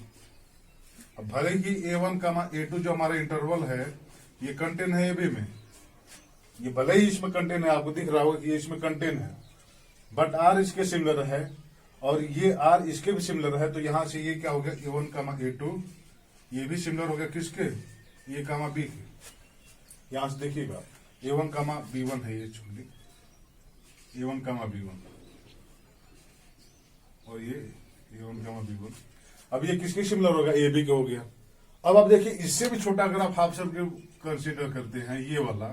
अब भले ही A1, A2 जो हमारा इंटरवल है ये कंटेन है AB में, ये भले ही इसमें कंटेन है, आपको दिख रहा होगा कि ये इसमें कंटेन है, बट आर इसके सिमिलर है और ये आर इसके भी सिमिलर है। तो यहां से ये क्या हो गया, A1, A2, ये भी सिमिलर हो गया किसके, A, B के। यहां से देखिएगा A1, B1 है, ये छुट्टी A1, B1 और ये A1, B1। अब ये किसके सिमिलर होगा, AB के हो गया। अब आप देखिए इससे भी छोटा अगर आप हाफ सर्कल कंसीडर करते हैं ये वाला,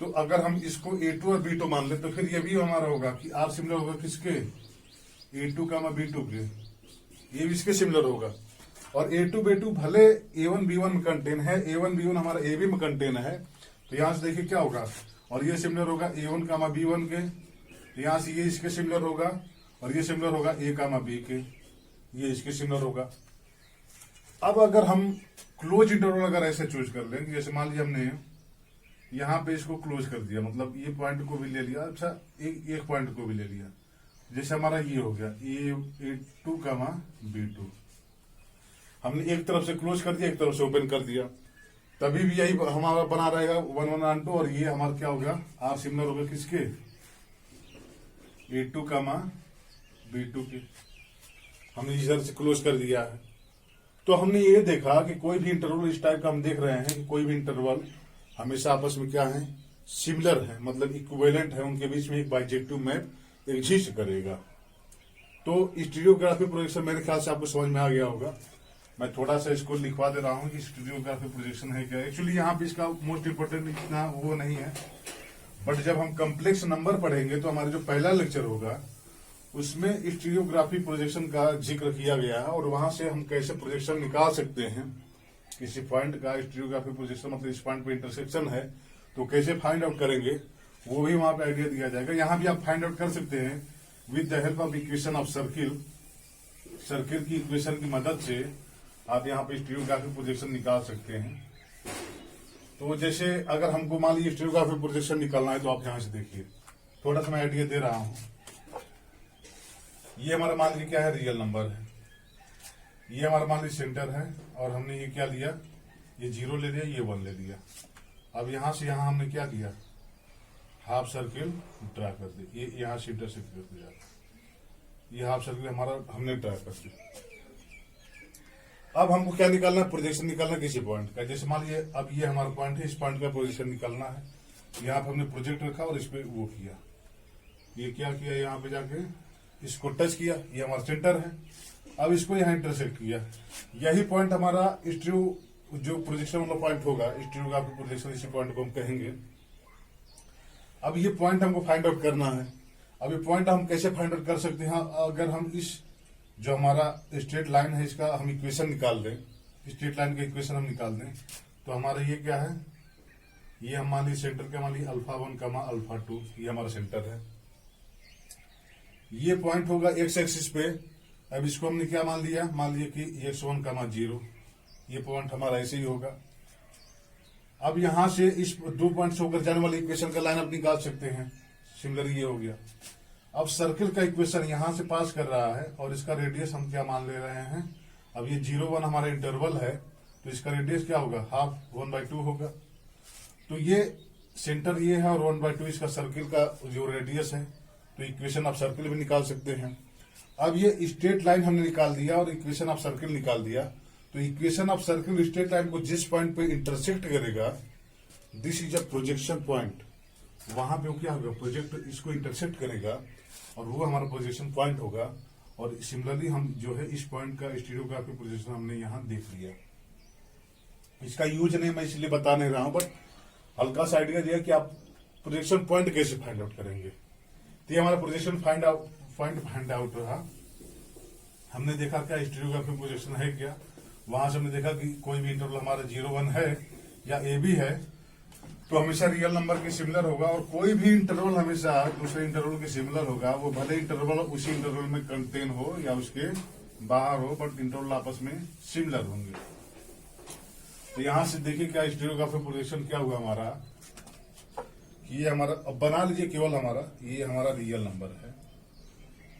तो अगर हम इसको A2 और B2 मान ले तो फिर ये भी हमारा होगा कि आर सिमिलर होगा किसके, A2, B2 के, ये भी इसके सिमिलर होगा। और A2, B2 भले A1, B1 में कंटेन है, A1, B1 हमारा AB में कंटेन है, तो यहां से देखिए क्या होगा, और ये सिमिलर होगा A1, B1 के, तो यहां से ये इसके सिमिलर होगा और ये सिमिलर होगा A, B के, ये इसके सिमिलर होगा। अब अगर हम क्लोज इंटरवल अगर ऐसे चूज कर लें, जैसे मान लीजिए हमने यहां पे इसको क्लोज कर दिया, मतलब ये पॉइंट को भी ले लिया, अच्छा एक पॉइंट को भी ले लिया, जैसे हमारा ये हो गया A2, B2, हमने एक तरफ से क्लोज कर दिया, एक तरफ से ओपन कर दिया, तभी भी यही हमारा बना रहेगा 1-1 अनटू। और ये हमारा क्या होगा, आर सिमिलर होगा किसके, A2, B2 के, हमने इधर से क्लोज कर दिया है। तो हमने ये देखा कि कोई भी इंटरवल इस टाइप का हम देख रहे हैं कि कोई भी इंटरवल हमेशा आपस में क्या है, सिमिलर है, मतलब इक्विवेलेंट है, उनके बीच में एक बाइजेक्टिव मैप एग्जिस्ट करेगा। तो स्टीरियोग्राफी प्रोजेक्शन मेरे ख्याल से आपको समझ में आ गया होगा। मैं थोड़ा सा इसको लिखवा दे रहा हूँ कि स्टीरियोग्राफी प्रोजेक्शन है क्या। एक्चुअली यहाँ पे इसका मोस्ट इंपोर्टेंट इतना वो नहीं है, बट जब हम कम्प्लेक्स नंबर पढ़ेंगे तो हमारा जो पहला लेक्चर होगा उसमें स्टीरियोग्राफी प्रोजेक्शन का जिक्र किया गया है, और वहां से हम कैसे प्रोजेक्शन निकाल सकते हैं किसी पॉइंट का। स्टीरियोग्राफी प्रोजेक्शन मतलब इस पॉइंट पे इंटरसेक्शन है तो कैसे फाइंड आउट करेंगे, वो भी वहां पे आइडिया दिया जाएगा। यहाँ भी आप फाइंड आउट कर सकते हैं with the help of equation of circle. Circle की इक्वेशन की मदद से आप यहाँ पे स्टीरियोग्राफी प्रोजेक्शन निकाल सकते हैं। तो जैसे अगर हमको मान लीजिए स्टीरियोग्राफी प्रोजेक्शन निकालना है तो आप यहाँ से देखिए, थोड़ा सा मैं आइडिया दे रहा हूँ। ये हमारा मान लीजिए क्या है, रियल नंबर है। ये हमारा मान लीजिए सेंटर है, और हमने ये क्या लिया, ये 0 ले लिया, ये 1 ले लिया। अब यहां से यहां हमने क्या किया, हाफ सर्किल ड्रा कर दी, ये यहां से इंटरसेक्ट कर दिया, ये हाफ सर्किल हमारा हमने ड्रा कर दिया। अब हमको क्या निकालना है, प्रोजेक्शन निकालना है किसी पॉइंट का। जैसे मान लीजिए अब ये हमारा पॉइंट है, इस पॉइंट का प्रोजेक्शन निकालना है। यहाँ पे हमने प्रोजेक्ट रखा और इस पे वो किया, ये क्या किया, यहाँ पे जाके इसको टच किया, ये हमारा सेंटर है। अब इसको यहाँ इंटरसेक्ट किया, यही पॉइंट हमारा स्टीरियो जो प्रोजेक्शन वाला पॉइंट होगा, स्टीरियोग्राफिक प्रोजेक्शन, इसी पॉइंट को हम कहेंगे। अब ये पॉइंट हमको फाइंड आउट करना है। अब ये पॉइंट हम कैसे फाइंड आउट कर सकते हैं, अगर हम इस जो हमारा स्ट्रेट लाइन है इसका हम इक्वेशन निकाल दें, स्ट्रेट लाइन का इक्वेशन हम निकाल दें, तो हमारा ये क्या है, ये हम मान लीजिए सेंटर का मान लीजिए α1, α2, ये हमारा सेंटर है। ये पॉइंट होगा एक्स एक्सिस पे। अब इसको हमने क्या मान लिया, मान लिया कि x1, 0, ये पॉइंट हमारा ऐसे ही होगा। अब यहां से इस 2 पॉइंट से होकर जाने वाली इक्वेशन का लाइन आप निकाल सकते हैं। सिमिलर ये हो गया। अब सर्किल का इक्वेशन यहां से पास कर रहा है और इसका रेडियस हम क्या मान ले रहे हैं, अब ये 0, 1 हमारा इंटरवल है, तो इसका रेडियस क्या होगा, हाफ 1/2 होगा। तो ये सेंटर ये है और 1/2 इसका सर्किल का जो रेडियस है। तो इक्वेशन आप सर्किल भी निकाल सकते हैं। अब ये स्ट्रेट लाइन हमने निकाल दिया और इक्वेशन ऑफ सर्किल निकाल दिया। तो equation of circle straight line को जिस पॉइंट पे इंटरसेक्ट करेगा, this is a projection point, वहां पे क्या होगा, प्रोजेक्ट इसको इंटरसेक्ट करेगा और वो हमारा प्रोजेक्शन पॉइंट होगा। और सिमिलरली हम जो है इस पॉइंट का स्टीरियोग्राफिक प्रोजेक्शन हमने यहां देख लिया। इसका यूज नहीं मैं इसलिए बता नहीं रहा हूं, बट हल्का सा आइडिया दिया कि आप प्रोजेक्शन पॉइंट कैसे फाइंड आउट करेंगे। तो ये हमारा प्रोजेक्शन पॉइंट फाइंड आउट रहा। हमने देखा क्या स्टीरियोग्राफिक प्रोजेक्शन है क्या, वहां से हमने देखा कि कोई भी इंटरवल हमारा 0, 1 है या ए बी है तो हमेशा रियल नंबर के सिमिलर होगा, और कोई भी इंटरवल हमेशा दूसरे इंटरवल के सिमिलर होगा। वो भले इंटरवल उसी इंटरवल में कंटेन हो या उसके बाहर हो, बट इंटरवल आपस में सिमिलर होंगे। तो यहां से देखिए क्या स्टीरियोग्राफिक प्रोजेक्शन क्या हुआ हमारा, ये हमारा अब बना लीजिए केवल हमारा ये हमारा रियल नंबर है,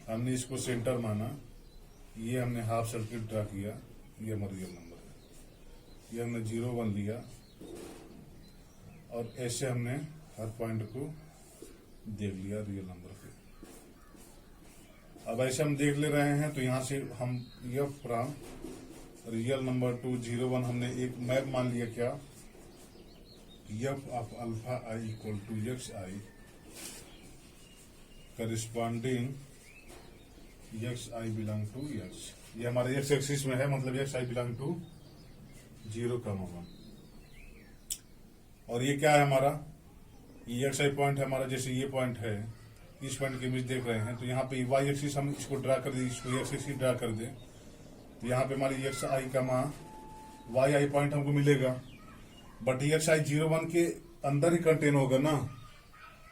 हमने इसको सेंटर माना, ये हमने हाफ सर्किल ड्रा किया, ये हमारा रियल नंबर है। ये हमने 0, 1 लिया और ऐसे हमने हर पॉइंट को देख लिया रियल नंबर पे। अब ऐसे हम देख ले रहे हैं तो यहां से हम F from real number to 0, 1 हमने एक मैप मान लिया क्या, F of alpha I equal to X I corresponding X I belong to X. ये हमारे एक्स एक्सिस में है, मतलब एक्स आई बिलोंग टू 0, 1। और ये क्या है हमारा, ये एक्स आई पॉइंट है हमारा, जैसे ये पॉइंट है, इस पॉइंट की इमेज देख रहे हैं, तो यहाँ पे वाई एक्सिस हम इसको ड्रा कर दें, इसको एक्स एक्सिस ड्रा कर दें, तो यहाँ पे हमारी एक्स आई का वाई आई पॉइंट हमको मिलेगा। बट एक्स आई 0, 1 के अंदर ही कंटेन होगा ना,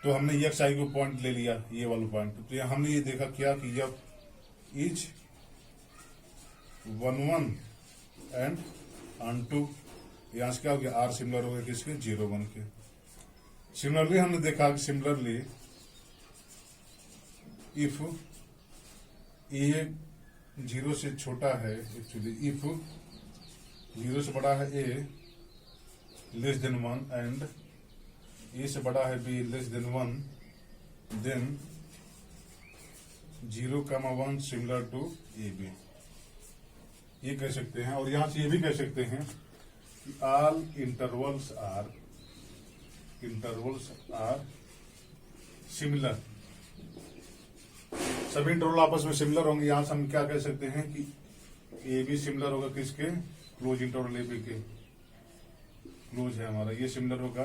तो हमने एक्स आई को पॉइंट ले लिया, ये वाला पॉइंट। तो यहाँ हमने ये देखा क्या कि F is 1, 1 and onto, यहाँ से क्या हो गया, आर सिमिलर हो गया किसके, 0, 1 के। सिमिलरली हमने देखा कि सिमिलरली इफ ए 0 से छोटा है, एक्चुअली इफ 0 से बड़ा है A less than 1 and A से बड़ा है B less than 1, then 0, 1 similar to A B, ये कह सकते हैं। और यहां से ये भी कह सकते हैं कि ऑल इंटरवल्स आर सिमिलर, सभी इंटरवल आपस में सिमिलर होंगे। यहां से हम क्या कह सकते हैं कि ए बी सिमिलर होगा किसके, क्लोज इंटरवल ए बी के, क्लोज है हमारा, ये सिमिलर होगा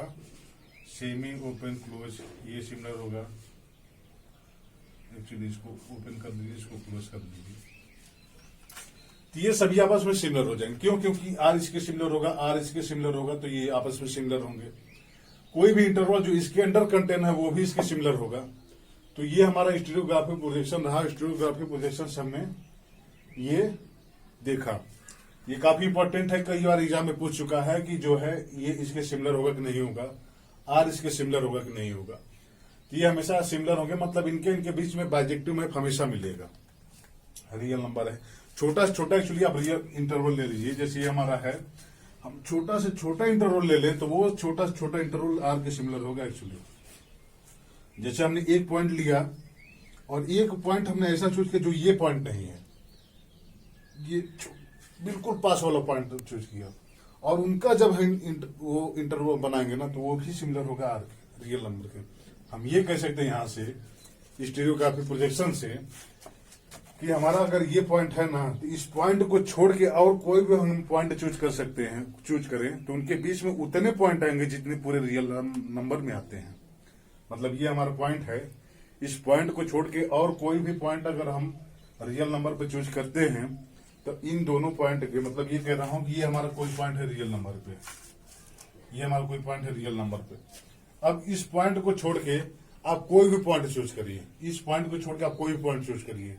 सेमी ओपन क्लोज, ये सिमिलर होगा, एक्चुअली इसको ओपन कर दीजिए, इसको क्लोज कर दीजिए। तो ये सभी आपस में सिमिलर हो जाएंगे, क्यों, क्योंकि आर इसके सिमिलर होगा, आर इसके सिमिलर होगा, तो ये आपस में सिमिलर होंगे। कोई भी इंटरवल जो इसके अंडर कंटेन है वो भी इसके सिमिलर होगा। तो ये हमारा स्टीरियोग्राफिक प्रोजेक्शन रहा। स्टीरियोग्राफिक प्रोजेक्शन से हमने ये देखा, ये काफी इंपॉर्टेंट है, कई बार एग्जाम में पूछ चुका है कि जो है ये इसके सिमिलर होगा कि नहीं होगा, आर इसके सिमिलर होगा कि नहीं होगा। तो ये हमेशा सिमिलर होंगे, मतलब इनके बीच में बाइजेक्टिव मैप हमेशा मिलेगा। रियल नंबर है। छोटा से छोटा एक्चुअली आप रियल इंटरवल ले लीजिए, जैसे ये हमारा है, हम छोटा से छोटा इंटरवल ले लें तो वो छोटा से छोटा इंटरवल आर के सिमिलर होगा एक्चुअली। जैसे हमने एक पॉइंट लिया और एक पॉइंट हमने ऐसा चूज किया जो ये पॉइंट नहीं है, ये बिल्कुल पास वाला पॉइंट चूज किया, और उनका जब हम वो इंटरवल बनाएंगे ना तो वो भी सिमिलर होगा आर के रियल नंबर के। हम ये कह सकते हैं यहाँ से स्टीरियोग्राफिक प्रोजेक्शन से कि हमारा अगर ये पॉइंट है ना तो इस पॉइंट को छोड़ के और कोई भी हम पॉइंट चूज कर सकते हैं, चूज करें तो उनके बीच में उतने पॉइंट आएंगे जितने पूरे रियल नंबर में आते हैं। मतलब ये हमारा पॉइंट है, इस पॉइंट को छोड़ के और कोई भी पॉइंट अगर हम रियल नंबर पे चूज करते हैं तो इन दोनों पॉइंट के, मतलब ये कह रहा हूं कि ये हमारा कोई पॉइंट है रियल नंबर पे, ये हमारा कोई पॉइंट है रियल नंबर पे। अब इस पॉइंट को छोड़ के आप कोई भी पॉइंट चूज करिए, इस पॉइंट को छोड़ के आप कोई भी पॉइंट चूज करिए,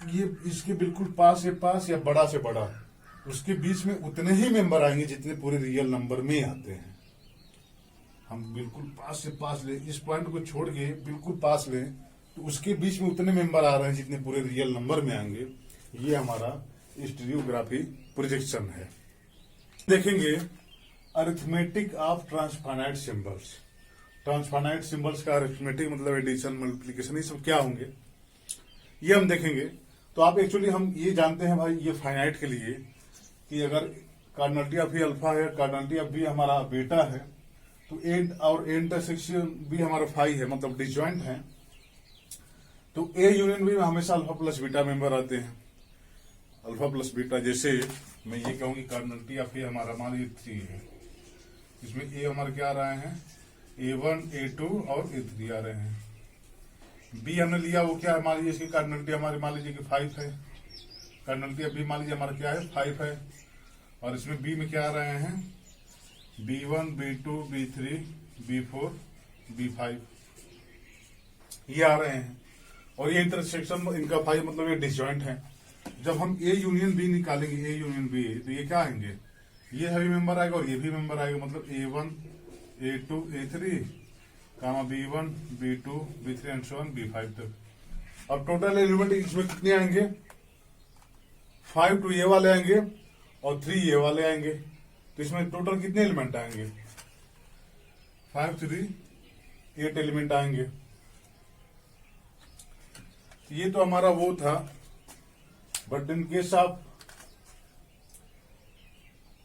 ये इसके बिल्कुल पास या बड़ा से बड़ा, उसके बीच में उतने ही मेंबर आएंगे जितने पूरे रियल नंबर में आते हैं। हम बिल्कुल पास से पास ले, इस पॉइंट को छोड़ के बिल्कुल पास ले तो उसके बीच में उतने मेंबर आ रहे हैं जितने पूरे रियल नंबर में आएंगे। ये हमारा स्टीरियोग्राफी प्रोजेक्शन है। देखेंगे arithmetic of transfinite symbols. Transfinite symbols का अरिथमेटिक मतलब एडिशन, मल्टीप्लिकेशन, ये सब क्या होंगे ये हम देखेंगे। तो आप एक्चुअली हम ये जानते हैं भाई, ये फाइनाइट के लिए कि अगर कार्डिनलिटी ऑफ भी अल्फा है, कार्डिनलिटी ऑफ भी हमारा बीटा है, तो एंड और इंटरसेक्शन भी हमारा फाई है, मतलब डिसजॉइंट है, तो ए यूनियन भी हमेशा अल्फा प्लस बीटा मेंबर आते हैं। अल्फा प्लस बीटा, जैसे मैं ये कहूँ कि कार्डिनलिटी ऑफ ए हमारा मान लीजिए 3 है, इसमें ए हमारे क्या आ रहे हैं, A1, A2 और A3 आ रहे हैं। बी हमने लिया, वो क्या है, मान लीजिए इसकी कार्डिनलिटी हमारी मान लीजिए कि 5 है, कार्डिनलिटी अब बी मान लीजिए हमारा क्या है 5 है, और इसमें बी में क्या आ रहे हैं B1, B2, B3, B4, B5 ये आ रहे हैं, और ये इंटरसेक्शन इनका 5 मतलब ये डिसजॉइंट है। जब हम ए यूनियन बी निकालेंगे, ए यूनियन बी, तो ये क्या आएंगे, ये भी मेंबर आएगा और ये भी मेंबर आएगा, मतलब A1, A2, A3, comma B1, B2, B3 and so on B5 तक। अब टोटल एलिमेंट इसमें कितने आएंगे, 5 तो ये वाले आएंगे और 3 ये वाले आएंगे, तो इसमें टोटल कितने एलिमेंट आएंगे, 5, 3, 8 एलिमेंट आएंगे। ये तो हमारा वो था, but in case of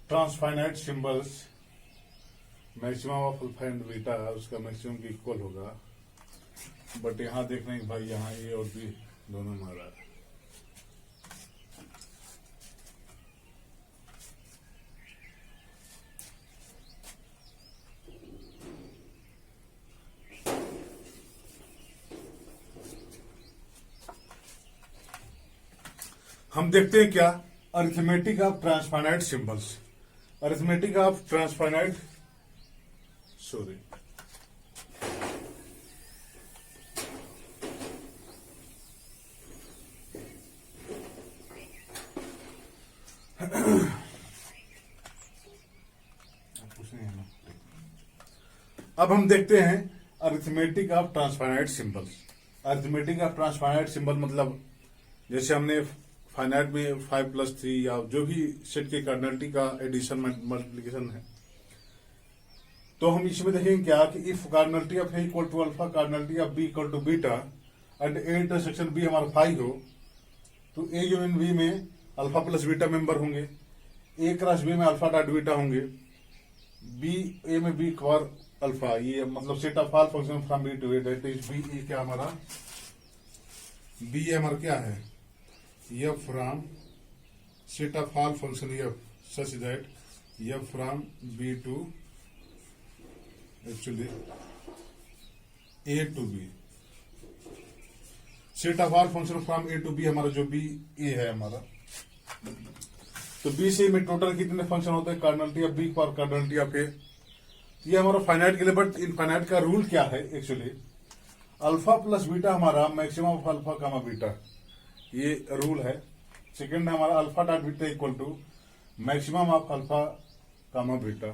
transfinite symbols maximum of alpha and beta उसका मैक्सिमम की इक्वल होगा, बट यहां देख रहे हैं भाई यहाँ ए और बी दोनों मारा है। हम देखते हैं क्या, arithmetic of transfinite symbols. Arithmetic of transfinite, sorry, अब हम देखते हैं arithmetic of transfinite symbols. Arithmetic of transfinite symbol मतलब जैसे हमने फाइनाइट में 5 + 3 या जो भी सेट के कार्डिनलिटी का एडिशन मल्टीप्लिकेशन है, तो हम इसमें देखेंगे क्या कि if cardinality of A equal to alpha, cardinality of B equal to beta and A intersection B हमारा 5 हो, तो ए यूनियन बी में अल्फा प्लस बीटा मेंबर होंगे, ए क्रॉस बी में अल्फा डॉट बीटा होंगे, बी ए में बी स्क्वायर अल्फा, ये मतलब set of all function from B to A, that is B. A क्या हमारा, बी हमारा क्या है, F from set of all function F such that F from B to actually A to B, set of all function from A to B हमारा जो बी ए है हमारा, तो बी से में टोटल कितने फंक्शन होते हैं, कार्डिनलिटी ऑफ बी और कार्डिनलिटी ऑफ ए। ये हमारा फाइनाइट के लिए, बट इनफाइनाइट का रूल क्या है एक्चुअली, अल्फा प्लस बीटा हमारा maximum of alpha comma beta, ये रूल है। सेकंड हमारा alpha dot beta equal to maximum of alpha comma beta,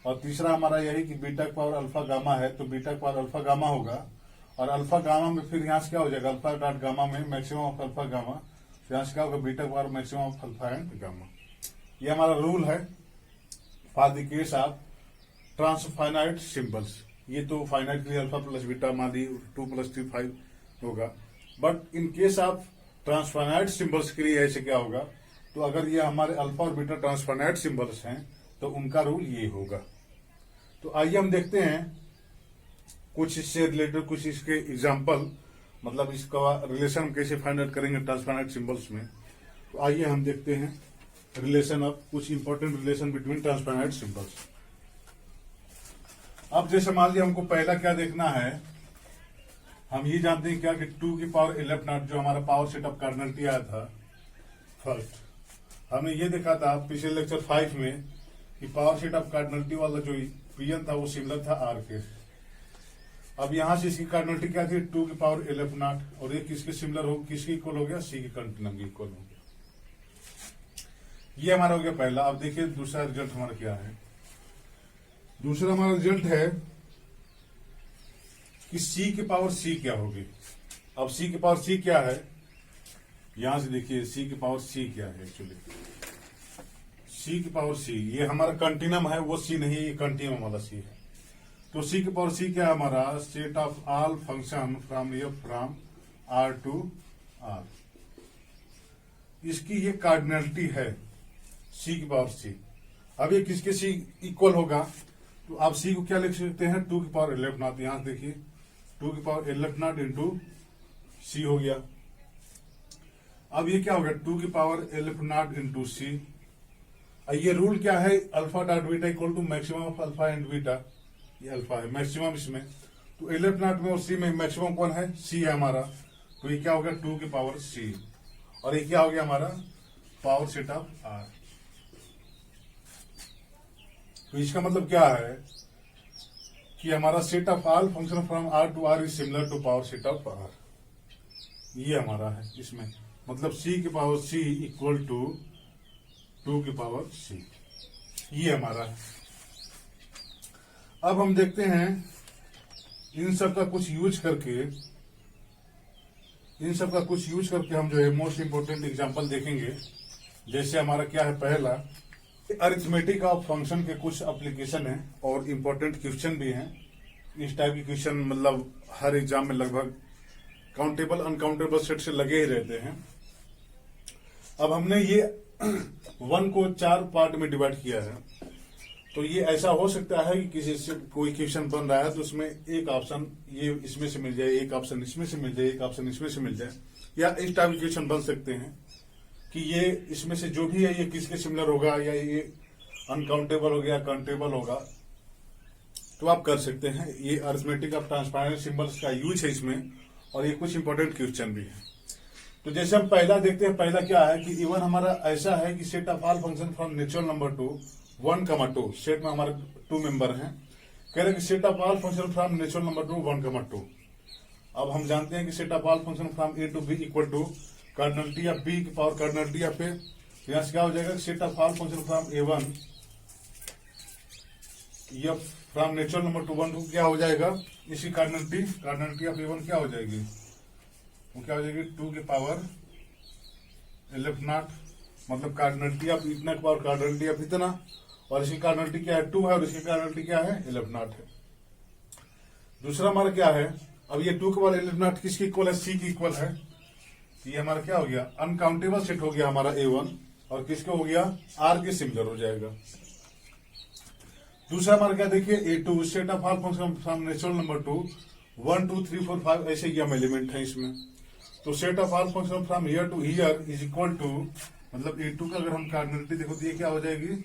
और तीसरा हमारा यही कि बीटा का पावर अल्फा गामा है तो बीटा का पावर अल्फा गामा होगा, और अल्फा गामा में फिर यहाँ से क्या हो जाएगा, अल्फा डॉट गामा में मैक्सिमम ऑफ अल्फा गामा, तो यहाँ से क्या होगा beta power maximum of alpha and gamma. ये हमारा रूल है for the case of transfinite symbols. ये तो फाइनाइट के लिए अल्फा प्लस बीटा मान ली 2 + 3 5 होगा, but in case of transfinite symbols के लिए ऐसे क्या होगा, तो अगर ये हमारे अल्फा और बीटा ट्रांसफाइनाइट सिंबल्स हैं तो उनका रूल ये होगा। तो आइए हम देखते हैं कुछ इससे रिलेटेड कुछ इसके एग्जाम्पल, मतलब इसका रिलेशन कैसे फाइंड आउट करेंगे ट्रांसफाइनाइट सिंबल्स में। तो आइए हम देखते हैं रिलेशन ऑफ कुछ important relation between transfinite symbols. अब जैसे मान लिया हमको पहला क्या देखना है, हम ये जानते हैं क्या कि 2 की पावर 11 नॉट जो हमारा पावर सेट ऑफ कार्डिनलिटी आया था फर्स्ट, हमने ये देखा था पिछले लेक्चर 5 में कि पावर सेट ऑफ कार्डिनलिटी वाला जो पीएन था वो सिमिलर था आर के। अब यहां से इसकी कार्डिनलिटी क्या थी 2 की पावर 11 नॉट, और ये किसके सिमिलर हो, किसके इक्वल हो गया, सी के कंटिन्यूम के इक्वल हो गया। ये हमारा हो गया पहला। अब देखिए दूसरा रिजल्ट हमारा क्या है। दूसरा हमारा रिजल्ट है कि सी की पावर सी क्या होगी। अब सी की पावर सी क्या है, यहां से देखिए सी की पावर सी क्या है। एक्चुअली सी की पावर सी ये हमारा कंटिन्यूम है, वो सी नहीं, ये कंटिन्यूम वाला सी है। तो सी की पावर सी क्या है हमारा, set of all function from F from R to R. इसकी ये कार्डिनलिटी है सी की पावर सी। अब ये किसके सी इक्वल होगा, तो आप सी को क्या लिख सकते हैं 2 की पावर 11 नॉट। यहां देखिए 2 की पावर 11 नॉट इंटू सी हो गया। अब ये क्या हो गया 2 की पावर 11 नॉट इंटू सी। ये रूल क्या है, alpha dot beta equal to maximum of alpha and beta. ये अल्फा है मैक्सिमम इसमें, तो 11 नॉट में और सी में मैक्सिमम कौन है, सी है हमारा। तो ये क्या हो गया 2 की पावर सी, और ये क्या हो गया हमारा पावर सेट ऑफ आर। तो इसका मतलब क्या है कि हमारा set of all function from R to R is similar to power set of R. ये हमारा है इसमें, मतलब सी की पावर सी इक्वल टू 2 की पावर सी, ये हमारा है। अब हम देखते हैं इन सब का कुछ यूज करके, हम जो है मोस्ट इंपोर्टेंट एग्जांपल देखेंगे। जैसे हमारा क्या है पहला, अरिथमेटिक ऑफ फंक्शन के कुछ एप्लीकेशन है और इंपॉर्टेंट क्वेश्चन भी हैं। इस टाइप के क्वेश्चन मतलब हर एग्जाम में लगभग काउंटेबल अनकाउंटेबल सेट से लगे ही रहते हैं। अब हमने ये 1 को 4 पार्ट में डिवाइड किया है। तो ये ऐसा हो सकता है कि किसी से कोई क्वेश्चन बन रहा है तो उसमें एक ऑप्शन ये इसमें से मिल जाए, एक ऑप्शन इसमें से मिल जाए, एक ऑप्शन इसमें से मिल जाए, या इस टाइप के क्वेश्चन बन सकते हैं कि ये इसमें से जो भी है ये किसके सिमिलर होगा, या ये अनकाउंटेबल हो गया काउंटेबल होगा, तो आप कर सकते हैं। ये अरिथमेटिक ऑफ ट्रांसफाइनाइट सिंबल्स का यूज है इसमें, और ये कुछ इंपॉर्टेंट क्वेश्चन भी है। तो जैसे हम पहला देखते हैं, पहला क्या है कि इवन हमारा ऐसा है कि set of all function from natural number 2 1, 2 set में हमारे 2 मेंबर हैं। कह रहे हैं कि set of all function from natural number 2 1, 2। अब हम जानते हैं कि set of all function from A to B equal to cardinality of B की पावर कार्डिनलिटी ऑफ ए। यहां से क्या हो जाएगा set of all function from A1 F from natural number 2 1, 2 क्या हो जाएगा, इसी कार्डिनलिटी ऑफ A1 क्या हो जाएगी, वो क्या हो जाएगी 2 की पावर 11 नॉट, मतलब कार्डिनलिटी ऑफ इतना की पावर कार्डिनलिटी ऑफ इतना, और इसकी कार्डिनलिटी क्या है 2 है, और इसकी कार्डिनलिटी क्या है 11 नॉट है। दूसरा हमारा क्या है, अब ये 2 की पावर 11 नॉट किसकी इक्वल है, सी की इक्वल है। ये हमारा क्या हो गया अनकाउंटेबल सेट हो गया हमारा A1, और किसका हो गया आर के सिमिलर हो जाएगा। दूसरा हमारा क्या देखिए A2 set of all function from natural number 2 1, 2, 3, 4, 5 ऐसे यम एलिमेंट है इसमें। तो set of all function from here to here is equal to, मतलब A2 का अगर हम कार्डिनलिटी देखो तो ये क्या हो जाएगी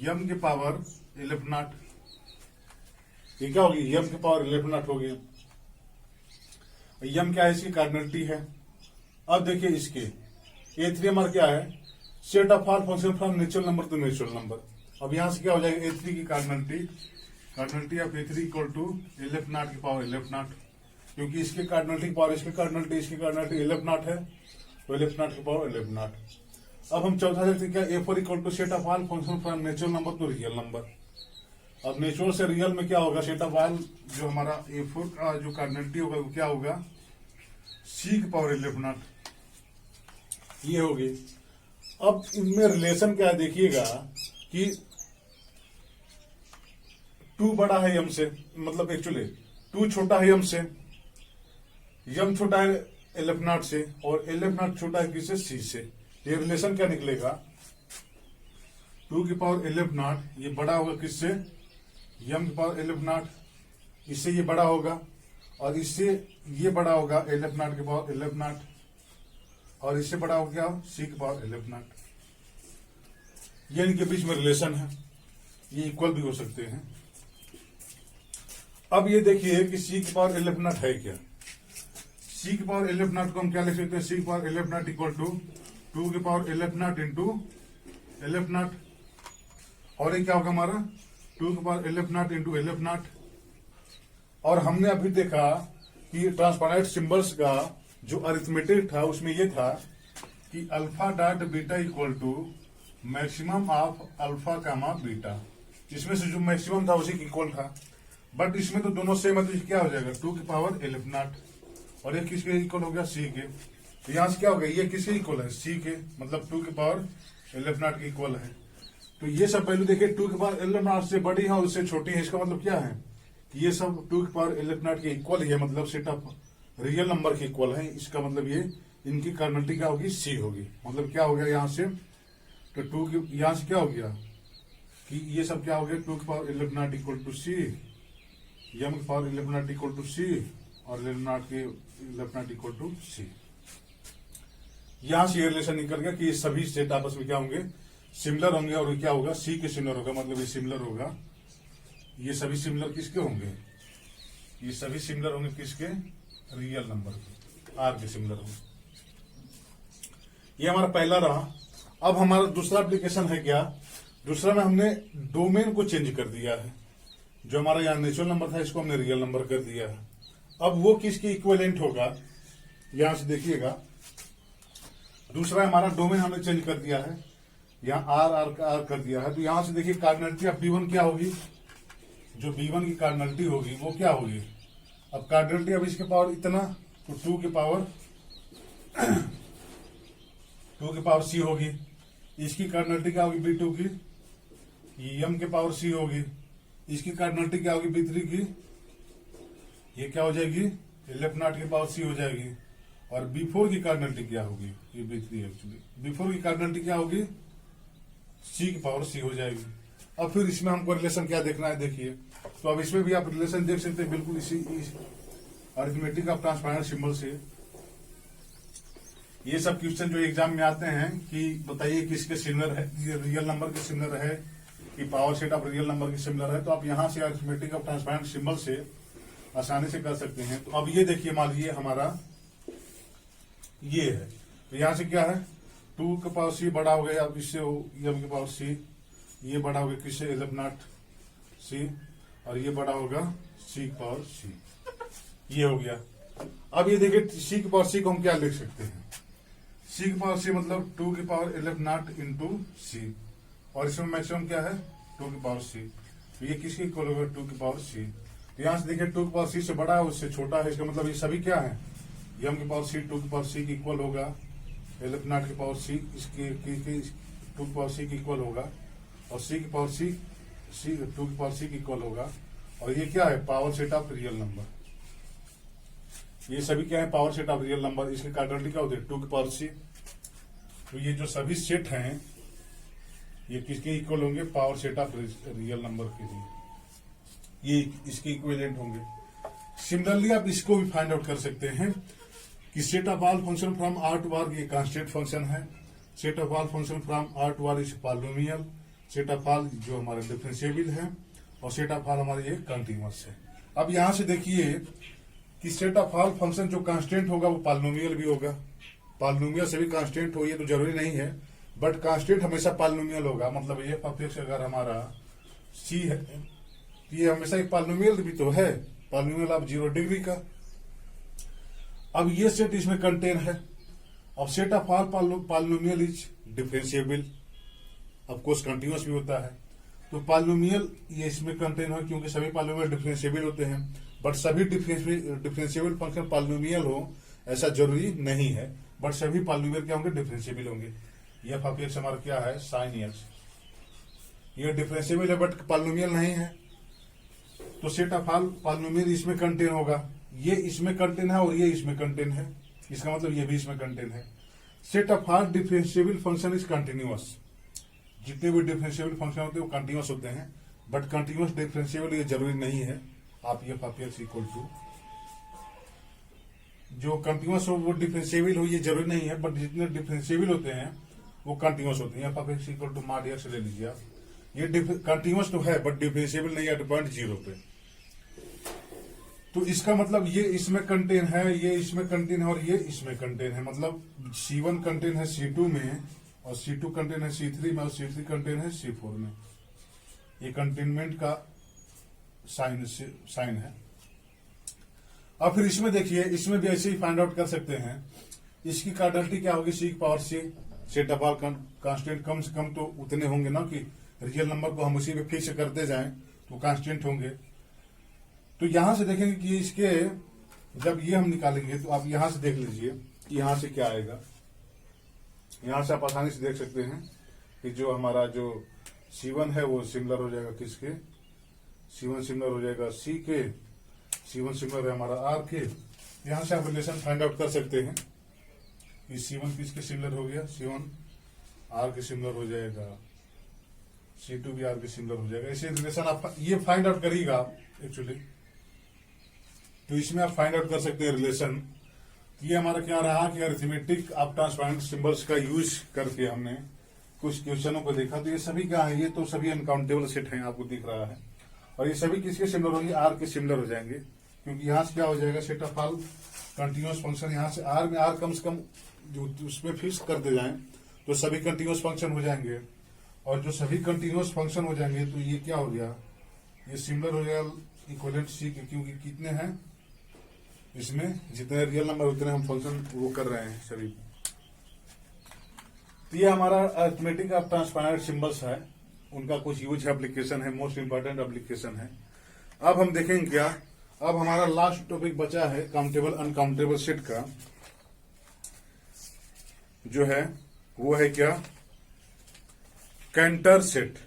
यम के पावर 11 नॉट। ये क्या होगी यम के पावर 11 नॉट हो गया। यम क्या है इसकी कार्डिनलिटी है। अब देखिए इसके A3 हमारा क्या है set of all function from natural number to natural number. अब यहां से क्या हो जाएगा A3 की cardinality of A3 equal to 11 naught की पावर 11 नॉट, क्योंकि इसके कार्डिनलिटी की पावर इसकी कार्डिनलिटी 11 नॉट है, तो 11 नॉट की पावर 11 नॉट। अब हम चौथा देखते हैं क्या A4 equal to set of all function from natural number to real number. अब नेचुरल से रियल में क्या होगा, सेट ऑफ ऑल जो हमारा A4 का जो कार्डिनलिटी होगा वो क्या होगा, C की पावर 11 नॉट, ये होगी। अब इनमें रिलेशन क्या है देखिएगा कि 2 बड़ा है m से, मतलब एक्चुअली 2 छोटा है m से, m छोटा है 11 नॉट से, और 11 नॉट छोटा है किससे, C से। ये रिलेशन क्या निकलेगा, 2 की पावर 11 नॉट ये बड़ा होगा किससे, m की पावर 11 नॉट, इससे ये बड़ा होगा, और इससे ये बड़ा होगा 11 नॉट की पावर 11 नॉट, और इससे बड़ा हो गया C की पावर 11 नॉट। ये इनके बीच में रिलेशन है, ये इक्वल भी हो सकते हैं। अब ये देखिए कि C की पावर 11 नॉट है क्या, C की पावर 11 नॉट को हम क्या लिख सकते हैं, C की पावर 11 नॉट इक्वल टू 2 की पावर 11 नॉट इंटू 11 नॉट, और ये क्या होगा हमारा 2 की पावर 11 नॉट इंटू 11 नॉट। और हमने अभी देखा कि ट्रांसपेरेंट सिंबल्स का जो अरिथमेटिक था उसमें ये था कि alpha dot beta equal to maximum of alpha comma beta, इसमें से जो मैक्सिमम था उसी की इक्वल था। बट इसमें तो दोनों सेम है, तो क्या हो जाएगा 2 की पावर 11 नॉट, और ये किसके इक्वल हो गया, C के। तो यहां से क्या हो गया, ये किसके इक्वल है, C के, मतलब 2 की पावर 11 नॉट के इक्वल है। तो ये सब वैल्यू देखिए 2 की पावर 11 नॉट से बड़ी है और उससे छोटी है, इसका मतलब क्या है कि ये सब 2 की पावर 11 नॉट के इक्वल ही है, मतलब सेट ऑफ रियल नंबर के इक्वल है। इसका मतलब ये इनकी कार्डिनलिटी क्या होगी, C होगी। मतलब क्या हो गया यहाँ से, तो 2 की यहां से क्या हो गया कि ये सब क्या हो गया, 2 की power 11 naught equal to C, m की power 11 naught equal to C, और 11 नॉट के 11 नॉट इक्वल टू C। यहां से ये रिलेशन निकल गया कि ये सभी सेट आपस में क्या होंगे, सिमिलर होंगे, और ये क्या होगा, C के सिमिलर होगा, मतलब ये सिमिलर होगा। ये सभी सिमिलर किसके होंगे, ये सभी सिमिलर होंगे किसके, रियल नंबर के, R के सिमिलर होंगे। ये हमारा पहला रहा। अब हमारा दूसरा एप्लीकेशन है क्या, दूसरा में हमने डोमेन को चेंज कर दिया है। जो हमारा यहाँ नेचुरल नंबर था इसको हमने रियल नंबर कर दिया है। अब वो किसके इक्विवेलेंट होगा, यहां से देखिएगा, दूसरा हमारा डोमेन हमने चेंज कर दिया है, यहाँ R कर दिया है। तो यहां से देखिए कार्डिनलिटी ऑफ B1 क्या होगी, जो B1 की कार्डिनलिटी होगी वो क्या होगी। अब कार्डिनलिटी अब इसके पावर इतना, तो 2 की पावर C होगी। इसकी कार्डिनलिटी क्या होगी B2 की, ये m के पावर C होगी। इसकी कार्डिनलिटी क्या होगी B3 की, ये क्या हो जाएगी 11 नॉट की पावर C हो जाएगी। और B4 की कार्डिनलिटी क्या होगी, ये B3 एक्चुअली, B4 की कार्डिनलिटी क्या होगी, C की पावर C हो जाएगी। अब फिर इसमें हमको रिलेशन क्या देखना है, देखिए तो अब इसमें भी आप रिलेशन देख सकते हैं, बिल्कुल इसी अरिथमेटिक ऑफ ट्रांसपेरेंट सिंबल से। ये सब क्वेश्चन जो एग्जाम में आते हैं कि बताइए किसके सिमिलर है, ये रियल नंबर के सिमिलर है कि power set of real number के सिमिलर है, तो आप यहां से अरिथमेटिक ऑफ ट्रांसपेरेंट सिंबल से आसानी से कर सकते हैं। तो अब ये देखिए, मान लीजिए हमारा ये है, तो यहां से क्या है 2 के पावर C बड़ा हो गया, अब इससे m के पावर C, ये बड़ा हो गया किससे 11 नॉट C, और ये बड़ा होगा C की पावर C, ये हो गया। अब ये देखिए C की पावर C को हम क्या लिख सकते हैं, C की पावर C मतलब 2 की पावर 11 नॉट इंटू C, और इसमें मैक्सिमम क्या है 2 की पावर C, तो ये किसके इक्वल होगा 2 की पावर C। तो यहां से देखिए 2 की पावर C से बड़ा है उससे छोटा है, इसका मतलब ये सभी क्या है, m की पावर C 2 की पावर C की इक्वल होगा, 11 नॉट की पावर C इसके 2 की पावर C की इक्वल होगा, और C की पावर C 2 की पावर C की इक्वल होगा। और ये क्या है, power set of real number, ये सभी क्या है, power set of real number. इसकी कार्डिनलिटी क्या होती है 2 की पावर C। तो ये जो सभी सेट हैं ये किसके इक्वल होंगे, power set of real number के लिए, ये इसके इक्विवेलेंट होंगे। सिमिलरली आप इसको भी फाइंड आउट कर सकते हैं कि set of all function from R to R ये कांस्टेंट फंक्शन है, set of all function from R to R is polynomial, set of all जो हमारा डिफरेंशिएबल है, और सेट ऑफ ऑल हमारे ये कंटीन्यूअस है। अब यहां से देखिए कि सेट ऑफ ऑल फंक्शन जो कांस्टेंट होगा वो पॉलिनोमियल भी होगा, पॉलिनोमियल से भी कांस्टेंट हो ये तो जरूरी नहीं है, बट कांस्टेंट हमेशा पॉलिनोमियल होगा। मतलब ये f(x) अगर हमारा C है तो ये हमेशा एक पॉलिनोमियल भी तो है, पॉलिनोमियल ऑफ 0 डिग्री का। अब ये सेट इसमें कंटेन है। अब set of all polynomial is differentiable, of course continuous भी होता है। तो पॉलिनोमियल ये इसमें कंटेन हो, क्योंकि सभी पॉलिनोमियल डिफरेंशिएबल होते हैं, बट सभी डिफरेंशिएबल फंक्शन पॉलिनोमियल हो ऐसा जरूरी नहीं है, बट सभी पॉलिनोमियल क्या होंगे, डिफरेंशिएबल होंगे। एफ ऑफ एक्स हमारा क्या है, साइन एक्स, ये डिफरेंशिएबल है बट पॉलिनोमियल नहीं है, तो सेट ऑफ ऑल पॉलिनोमियल इसमें कंटेन होगा, ये इसमें कंटेन है और ये इसमें कंटेन है, इसका मतलब ये भी इसमें कंटेन है। Set of all differentiable function is continuous, जितने भी डिफरेंशिएबल फंक्शन होते हैं वो कंटिन्यूअस होते हैं, बट कंटिन्यूअस डिफरेंशिएबल ये जरूरी नहीं है। आप F of X equal to जो कंटिन्यूअस हो वो डिफरेंशिएबल हो ये जरूरी नहीं है, बट जितने डिफरेंशिएबल होते हैं वो कंटिन्यूअस होते हैं। F of X equal to mod X ले लीजिए आप, ये कंटिन्यूअस तो है बट डिफरेंशिएबल नहीं है पॉइंट 0 पे, तो इसका मतलब ये इसमें कंटेन है, ये इसमें कंटेन है और ये इसमें कंटेन है, मतलब C1 कंटेन है C2 में और C2 कंटेन है C3 में और C3 कंटेन है C4 में। ये कंटेनमेंट का साइन है। अब फिर इसमें देखिए, इसमें भी ऐसे ही फाइंड आउट कर सकते हैं। इसकी कार्डिनलिटी क्या होगी, C की power C, set of all constant कम से कम तो उतने होंगे ना कि रियल नंबर को हम उसी पे फिक्स करते जाएं तो कांस्टेंट होंगे। तो यहां से देखेंगे कि इसके जब ये हम निकालेंगे तो आप यहां से देख लीजिए कि यहां से क्या आएगा। यहां से आप आसानी से देख सकते हैं कि जो हमारा जो C1 है वो सिमिलर हो जाएगा किसके, C1 सिमिलर हो जाएगा C के, C1 सिमिलर है हमारा R के। यहां से आप रिलेशन फाइंड आउट कर सकते हैं कि C1 किसके सिमिलर हो गया, C1 R के सिमिलर हो जाएगा, C2 भी R के सिमिलर हो जाएगा। ऐसे रिलेशन आप ये फाइंड आउट करिएगा एक्चुअली, तो इसमें आप फाइंड आउट कर सकते हैं रिलेशन। ये हमारा क्या रहा कि अरिथमेटिक ऑफ ट्रांसपेरेंट सिंबल्स का यूज करके हमने कुछ क्वेश्चनों को देखा। तो ये सभी क्या है, ये तो सभी अनकाउंटेबल सेट हैं, आपको दिख रहा है, और ये सभी किसके सिमिलर होंगे, आर के सिमिलर हो जाएंगे, क्योंकि यहां से क्या हो जाएगा, set of all continuous function, यहां से आर में आर कम से कम जो उसमें फिक्स करते जाएं तो सभी कंटिन्यूअस फंक्शन हो जाएंगे, और जो सभी कंटिन्यूअस फंक्शन हो जाएंगे तो ये क्या हो गया, ये सिमिलर हो जाएगा इक्विवेलेंट C के, क्योंकि कितने हैं इसमें, जितने रियल नंबर उतने हम फंक्शन वो कर रहे हैं सभी। तो ये हमारा अरिथमेटिक ऑफ ट्रांसपेरेंट सिंबल्स है, उनका कुछ यूज एप्लीकेशन है, मोस्ट इंपॉर्टेंट एप्लीकेशन है। अब हम देखेंगे क्या, अब हमारा लास्ट टॉपिक बचा है काउंटेबल अनकाउंटेबल सेट का, जो है वो है क्या, कैंटर सेट।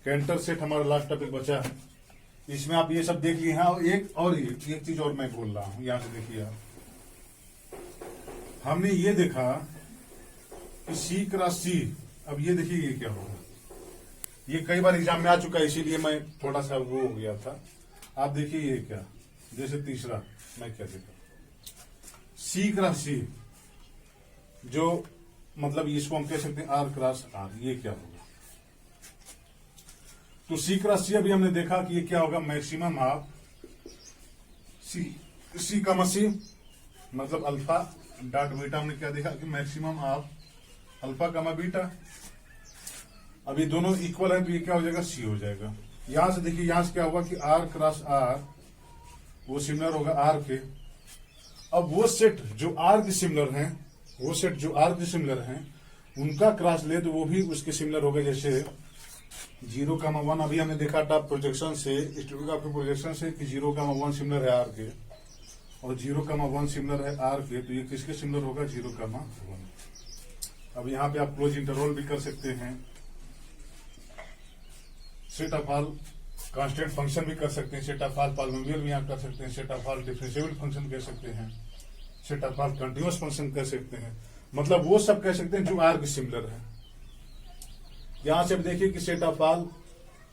कैंटर सेट हमारा लास्ट टॉपिक बचा है। इसमें आप ये सब देख लिए हैं, और एक चीज और मैं बोल रहा हूं, यहां से देखिए आप, हमने ये देखा कि C क्रॉस C, अब ये देखिए ये क्या होगा, ये कई बार एग्जाम में आ चुका है इसीलिए मैं थोड़ा सा वो हो गया था। आप देखिए ये क्या, जैसे तीसरा मैं क्या देखा, C क्रॉस C, जो मतलब इसको हम कह सकते हैं R क्रॉस R, ये क्या होगा। तो C क्रॉस C अभी हमने देखा कि ये क्या होगा, मैक्सिमम ऑफ C का मसीह मतलब अल्फा डॉट बीटा, हमने क्या देखा कि maximum of alpha comma beta. अब ये दोनों इक्वल है तो ये क्या हो जाएगा, C हो जाएगा। यहां से देखिए, यहां से क्या होगा कि R क्रॉस R वो सिमिलर होगा R के। अब वो सेट जो R के सिमिलर हैं, वो सेट जो R के सिमिलर हैं उनका क्रॉस ले तो वो भी उसके सिमिलर होगा, जैसे 0,1 अभी हमने देखा था प्रोजेक्शन से, प्रोजेक्शन से कि 0,1 सिमिलर है R के और 0,1 सिमिलर है R के, तो ये किसके सिमिलर होगा, 0,1। अब यहाँ पे आप क्लोज इंटरवल भी कर सकते हैं, set of all constant function भी कर सकते हैं, सेट ऑफ ऑल पॉलिनोमियल भी यहाँ कर सकते हैं, set of all differentiable function कह सकते हैं, set of all continuous function कह सकते हैं, मतलब वो सब कह सकते हैं जो R के सिमिलर है। यहां से अब देखिए कि set of all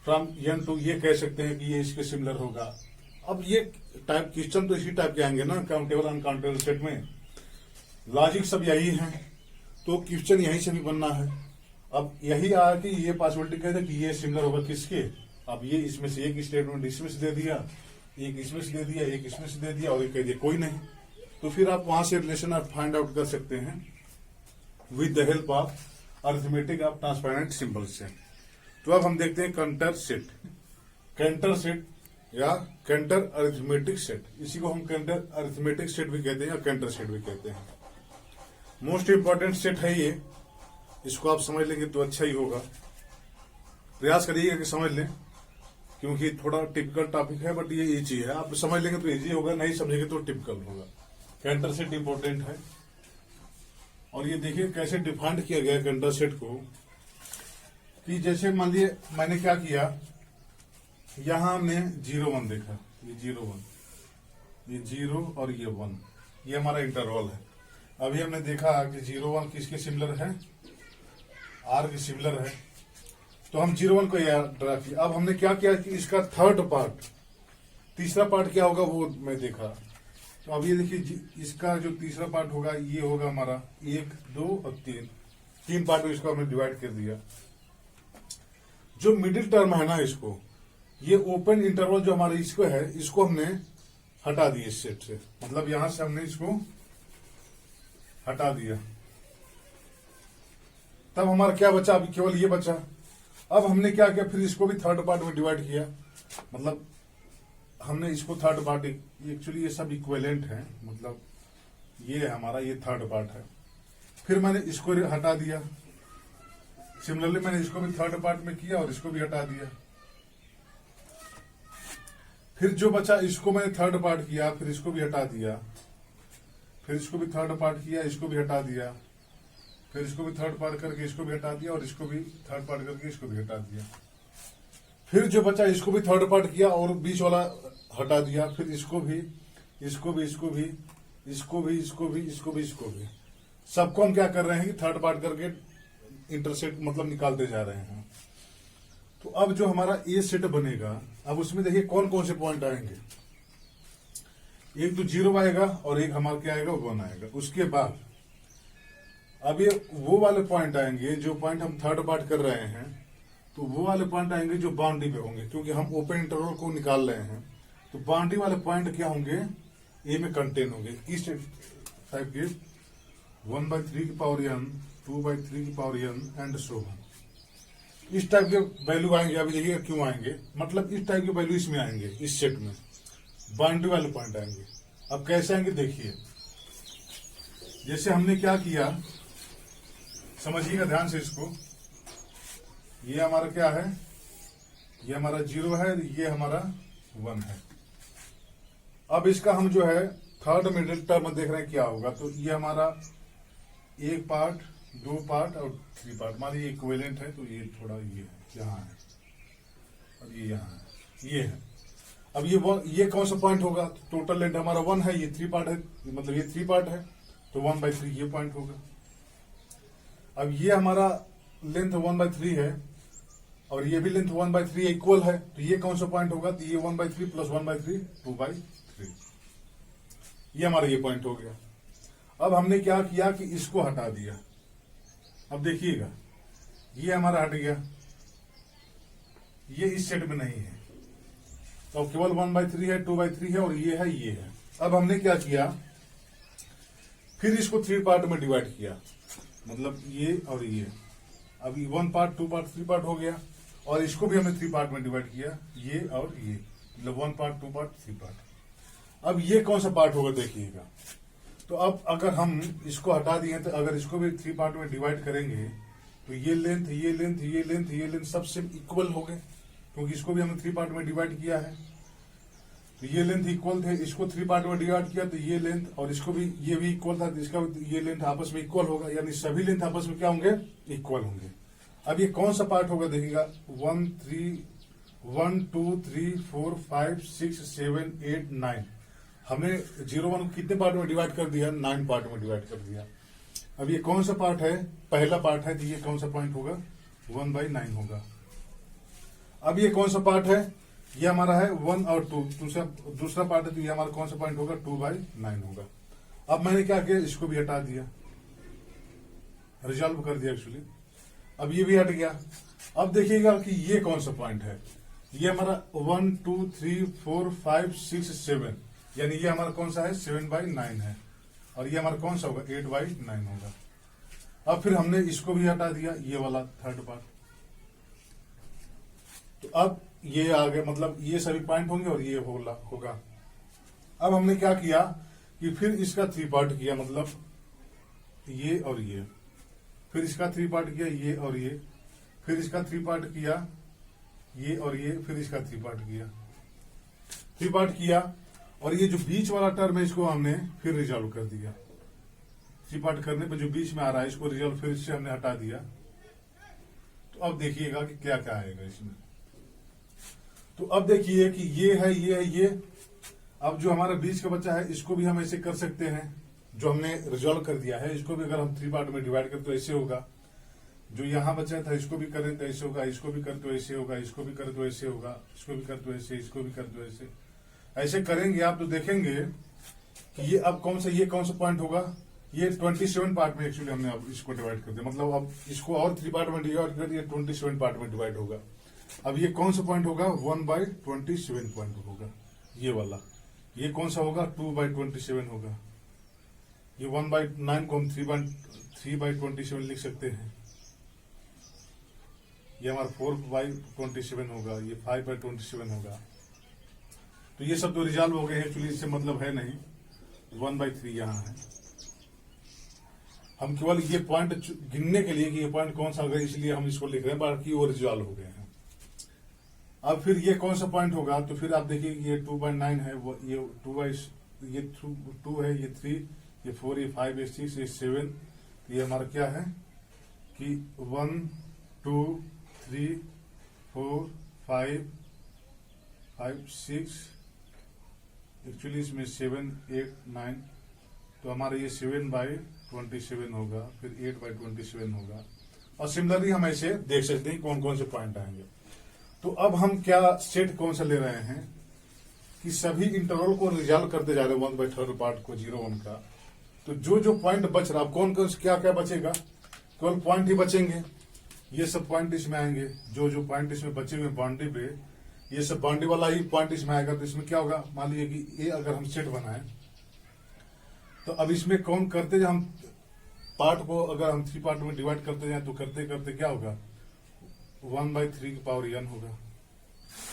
from n to, ये कह सकते हैं कि ये इसके सिमिलर होगा। अब ये टाइप क्वेश्चन तो इसी टाइप के आएंगे ना काउंटेबल अनकाउंटेबल सेट में, लॉजिक सब यही है, तो क्वेश्चन यहीं से भी बनना है। अब यही आया कि ये पॉसिबिलिटी कहते कि ये सिमिलर होगा किसके, अब ये इसमें से एक स्टेटमेंट इसमें से दे दिया, एक इसमें से दे दिया, एक इसमें से दे दिया और एक कह दिया कोई नहीं, तो फिर आप वहां से रिलेशन आप फाइंड आउट कर सकते हैं with the help of arithmetic of transparent symbols से। तो अब हम देखते हैं कैंटर सेट, कैंटर सेट या कैंटर अरिथमेटिक सेट, इसी को हम कैंटर अरिथमेटिक सेट भी कहते हैं या कैंटर सेट भी कहते हैं। मोस्ट इंपॉर्टेंट सेट है ये, इसको आप समझ लेंगे तो अच्छा ही होगा। प्रयास करिएगा कि समझ लें, क्योंकि थोड़ा टिपिकल टॉपिक है, बट ये इजी है। आप समझ लेंगे तो इजी होगा, नहीं समझेंगे तो टिपिकल होगा। कैंटर सेट इंपॉर्टेंट है। और ये देखिए कैसे डिफाइंड किया गया कैंटर सेट को, कि जैसे मान लीजिए मैंने क्या किया, यहां हमने 0 1 देखा, ये 0 1, ये 0 और ये 1, ये हमारा इंटरवल है। अभी हमने देखा कि 0 1 किसके सिमिलर है, आर के सिमिलर है, तो हम 0 1 को याद ड्रा किया। अब हमने क्या किया कि इसका थर्ड पार्ट, तीसरा पार्ट क्या होगा वो मैं देखा। तो अब ये देखिए इसका जो तीसरा पार्ट होगा ये होगा हमारा 1 2 और 3 पार्ट में इसको हमने डिवाइड कर दिया। जो मिडिल टर्म है ना, इसको ये ओपन इंटरवल जो हमारा इसको है, इसको हमने हटा दिया इस सेट से, मतलब यहां से हमने इसको हटा दिया। तब हमारा क्या बचा, अभी केवल ये बचा। अब हमने क्या किया, फिर इसको भी थर्ड पार्ट में डिवाइड किया, मतलब हमने इसको थर्ड पार्ट, एक्चुअली ये सब इक्विवेलेंट है, मतलब ये है हमारा, ये थर्ड पार्ट है। फिर मैंने इसको हटा दिया। सिमिलरली मैंने इसको भी थर्ड पार्ट में किया और इसको भी हटा दिया। फिर जो बचा इसको मैंने थर्ड पार्ट किया, फिर इसको भी हटा दिया, फिर इसको भी थर्ड पार्ट किया, इसको भी हटा दिया, फिर इसको भी थर्ड पार्ट करके इसको भी हटा दिया, और इसको भी थर्ड पार्ट करके इसको भी हटा दिया। फिर जो बचा इसको भी थर्ड पार्ट किया और बीच वाला हटा दिया, फिर इसको भी, इसको भी, इसको भी, इसको भी, इसको भी, इसको भी, इसको भी, सबको हम क्या कर रहे हैं कि थर्ड पार्ट करके इंटरसेट मतलब निकालते जा रहे हैं। तो अब जो हमारा ए सेट बनेगा, अब उसमें देखिए कौन कौन से पॉइंट आएंगे। एक तो 0 आएगा और एक हमारा क्या आएगा, 1 आएगा। उसके बाद अब ये वो वाले पॉइंट आएंगे जो पॉइंट हम थर्ड पार्ट कर रहे हैं, तो वो वाले पॉइंट आएंगे जो बाउंड्री पे होंगे, क्योंकि हम ओपन इंटरवल को निकाल रहे हैं। तो बाउंड्री वाले पॉइंट क्या होंगे, ए में कंटेन होंगे। किस टाइप के, 1/3 की पावर n, 2/3 की power n and so on. इस टाइप के वैल्यू आएंगे। अभी देखिएगा क्यों आएंगे, मतलब इस टाइप के वैल्यू इसमें आएंगे, इस सेट में बाउंड्री वाले पॉइंट आएंगे। अब कैसे आएंगे देखिए, जैसे हमने क्या किया, समझिएगा ध्यान से इसको। ये हमारा क्या है, ये हमारा 0 है, ये हमारा 1 है। अब इसका हम जो है थर्ड मिडिल टर्म देख रहे हैं क्या होगा। तो ये हमारा 1 पार्ट, 2 पार्ट और 3 पार्ट, हमारी इक्विवेलेंट है। तो ये थोड़ा ये है, यहाँ है, और ये यहाँ है, ये है। अब ये कौन सा पॉइंट होगा, टोटल लेंथ हमारा 1 है, ये 3 पार्ट है, मतलब ये 3 पार्ट है, तो 1/3 ये पॉइंट होगा। अब ये हमारा लेंथ 1/3 है और ये भी लेंथ 1/3 इक्वल है, तो ये कौन सा पॉइंट होगा, तो ये 1/3 प्लस 1/3 2/3, ये हमारा ये पॉइंट हो गया। अब हमने क्या किया कि इसको हटा दिया। अब देखिएगा ये हमारा हट गया, ये इस सेट में नहीं है, तो केवल 1/3 है, 2/3 है और ये है, ये है। अब हमने क्या किया, फिर इसको 3 पार्ट में डिवाइड किया, मतलब ये और ये। अब 1 पार्ट, 2 पार्ट, 3 पार्ट हो गया, और इसको भी हमने 3 पार्ट में डिवाइड किया, ये और ये, मतलब 1 पार्ट, 2 पार्ट, 3 पार्ट। अब ये कौन सा पार्ट होगा देखिएगा। तो अब अगर हम इसको हटा दिए तो अगर इसको भी 3 पार्ट में डिवाइड करेंगे तो ये लेंथ, ये लेंथ, ये लेंथ, ये लेंथ सबसे इक्वल हो गए, क्योंकि इसको भी हमने 3 पार्ट में डिवाइड किया है। तो ये लेंथ इक्वल थे, इसको 3 पार्ट में डिवाइड किया तो ये लेंथ, और इसको भी, ये भी इक्वल था तो इसका भी, ये लेंथ आपस में इक्वल होगा, यानी सभी लेंथ आपस में क्या होंगे, इक्वल होंगे। अब ये कौन सा पार्ट होगा देखिएगा, 1 2 3 4 5 6 7 8 9, हमने 0 1 कितने पार्ट में डिवाइड कर दिया, 9 पार्ट में डिवाइड कर दिया। अब ये कौन सा पार्ट है, पहला पार्ट है, तो ये कौन सा पॉइंट होगा, 1/9 होगा। अब ये कौन सा पार्ट है, ये हमारा है 1 और 2, दूसरा पार्ट है, तो ये हमारा कौन सा पॉइंट होगा, 2/9 होगा। अब मैंने क्या किया, इसको भी हटा दिया, रिजॉल्व कर दिया एक्चुअली। अब ये भी हट गया। अब देखिएगा कि ये कौन सा पॉइंट है, ये हमारा 1 2 3 4 5 6 7, यानी ये हमारा कौन सा है, 7/9 है, और ये हमारा कौन सा होगा, 8/9 होगा। अब फिर हमने इसको भी हटा दिया, ये वाला थर्ड पार्ट। तो अब ये आ गया, मतलब ये सभी पॉइंट होंगे और ये होगा। अब हमने क्या किया कि फिर इसका 3 पार्ट किया, मतलब ये और ये, फिर इसका 3 पार्ट किया, ये और ये, फिर इसका 3 पार्ट किया, ये और ये, फिर इसका 3 पार्ट किया, 3 पार्ट किया, और ये जो बीच वाला टर्म है इसको हमने फिर रिजॉल्व कर दिया। 3 पार्ट करने पर जो बीच में आ रहा है इसको रिजॉल्व फिर से हमने हटा दिया। तो अब देखिएगा कि क्या क्या आएगा इसमें। तो अब देखिए कि ये है, ये है, ये। अब जो हमारा बीच का बच्चा है इसको भी हम ऐसे कर सकते हैं, जो हमने रिजॉल्व कर दिया है इसको भी अगर हम 3 पार्ट में डिवाइड करें तो ऐसे होगा। जो यहां बचा था इसको भी करें तो ऐसे होगा, इसको भी करें तो ऐसे होगा, इसको भी करें तो ऐसे होगा, इसको भी करें तो ऐसे, इसको भी करें तो ऐसे। ऐसे करेंगे आप तो देखेंगे कि ये अब ये कौन सा पॉइंट होगा। ये 27 पार्ट में एक्चुअली हमने अब इसको डिवाइड कर दिया, मतलब अब इसको और 3 पार्ट में डिवाइड कर दिया, 27 पार्ट में डिवाइड होगा। अब ये कौन सा पॉइंट होगा, 1/27 पॉइंट होगा ये वाला। ये कौन सा होगा, 2/27 होगा। ये 1/9 को हम 3/27 लिख सकते हैं। ये हमारा 4/27 होगा, ये 5/27 होगा। तो ये सब तो रिजॉल्व हो गए हैं, एक्चुअली इससे मतलब है नहीं। 1/3 यहाँ है। हम केवल ये पॉइंट गिनने के लिए कि ये पॉइंट कौन सा होगा इसलिए हम इसको लिख रहे हैं, बाकी वो रिजॉल्व हो गए हैं। अब फिर ये कौन सा पॉइंट होगा, तो फिर आप देखिए ये 2/9 है, ये 2 है, ये 3, ये 4, ये 5, ये 6, ये 7। ये हमारा क्या है कि 1 2 3 4 5 6, एक्चुअली इसमें 7 8 9, तो हमारा ये 7/27 होगा, फिर 8/27 होगा। और सिमिलरली हम ऐसे देख सकते हैं कौन कौन से पॉइंट आएंगे। तो अब हम क्या सेट कौन सा ले रहे हैं कि सभी इंटरवल को रिजॉल्व करते जा रहे हैं 1/3 पार्ट को 0 1 का। तो जो जो पॉइंट बच रहा, कौन कौन क्या क्या बचेगा, केवल पॉइंट ही बचेंगे। ये सब पॉइंट इसमें आएंगे, जो जो पॉइंट इसमें बचे हुए बाउंड्री पे, ये सब बाउंड्री वाला ही पॉइंट इसमें आएगा। तो इसमें क्या होगा, मान लीजिए कि ये अगर हम सेट बनाए तो अब इसमें कौन करते जाए, हम पार्ट को अगर हम 3 पार्ट में डिवाइड करते जाए तो करते करते क्या होगा, 1/3 की पावर n होगा।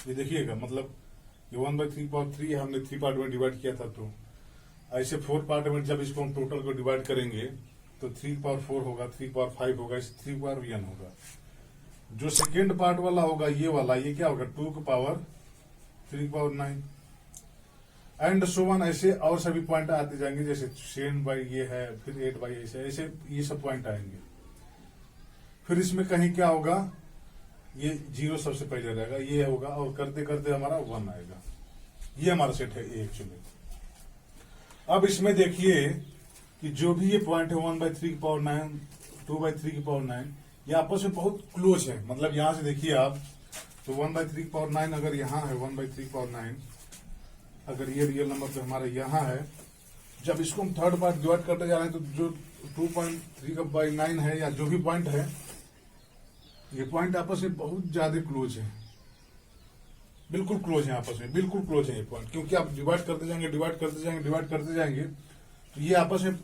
ये देखिएगा, मतलब ये 1/3 की पावर 3 हमने 3 पार्ट में डिवाइड किया था। तो ऐसे 4 पार्ट में जब इसको हम टोटल को डिवाइड करेंगे तो 3 की पावर 4 होगा, 3 की पावर 5 होगा, इस 3 की पावर n होगा। जो सेकेंड पार्ट वाला होगा ये वाला, ये क्या होगा, 2 की पावर 3 की पावर 9 एंड सो वन। ऐसे और सभी पॉइंट आते जाएंगे, जैसे 7 ये है, फिर 8 ऐसे ऐसे ये सब पॉइंट आएंगे। फिर इसमें कहीं क्या होगा, ये 0 सबसे पहले रहेगा, ये होगा, और करते करते हमारा 1 आएगा। ये हमारा सेट है एक्चुअली। अब इसमें देखिए कि जो भी ये पॉइंट है 1/3 की पावर 9, 2/3 की पावर 9, ये आपस में बहुत क्लोज है। मतलब यहां से देखिए आप, तो 1/3 की पावर 9 अगर यहाँ है, 1/3 की पावर 9 अगर ये रियल नंबर तो हमारा यहाँ है, जब इसको हम थर्ड पार्ट डिवाइड करते जा रहे हैं तो जो 2.3/9 है या जो भी पॉइंट है, ये पॉइंट आपस में बहुत ज्यादा क्लोज है, बिल्कुल क्लोज है आपस में, बिल्कुल क्लोज है ये पॉइंट। क्योंकि आप डिवाइड करते जाएंगे, डिवाइड करते जाएंगे, डिवाइड करते जाएंगे, तो ये आपस में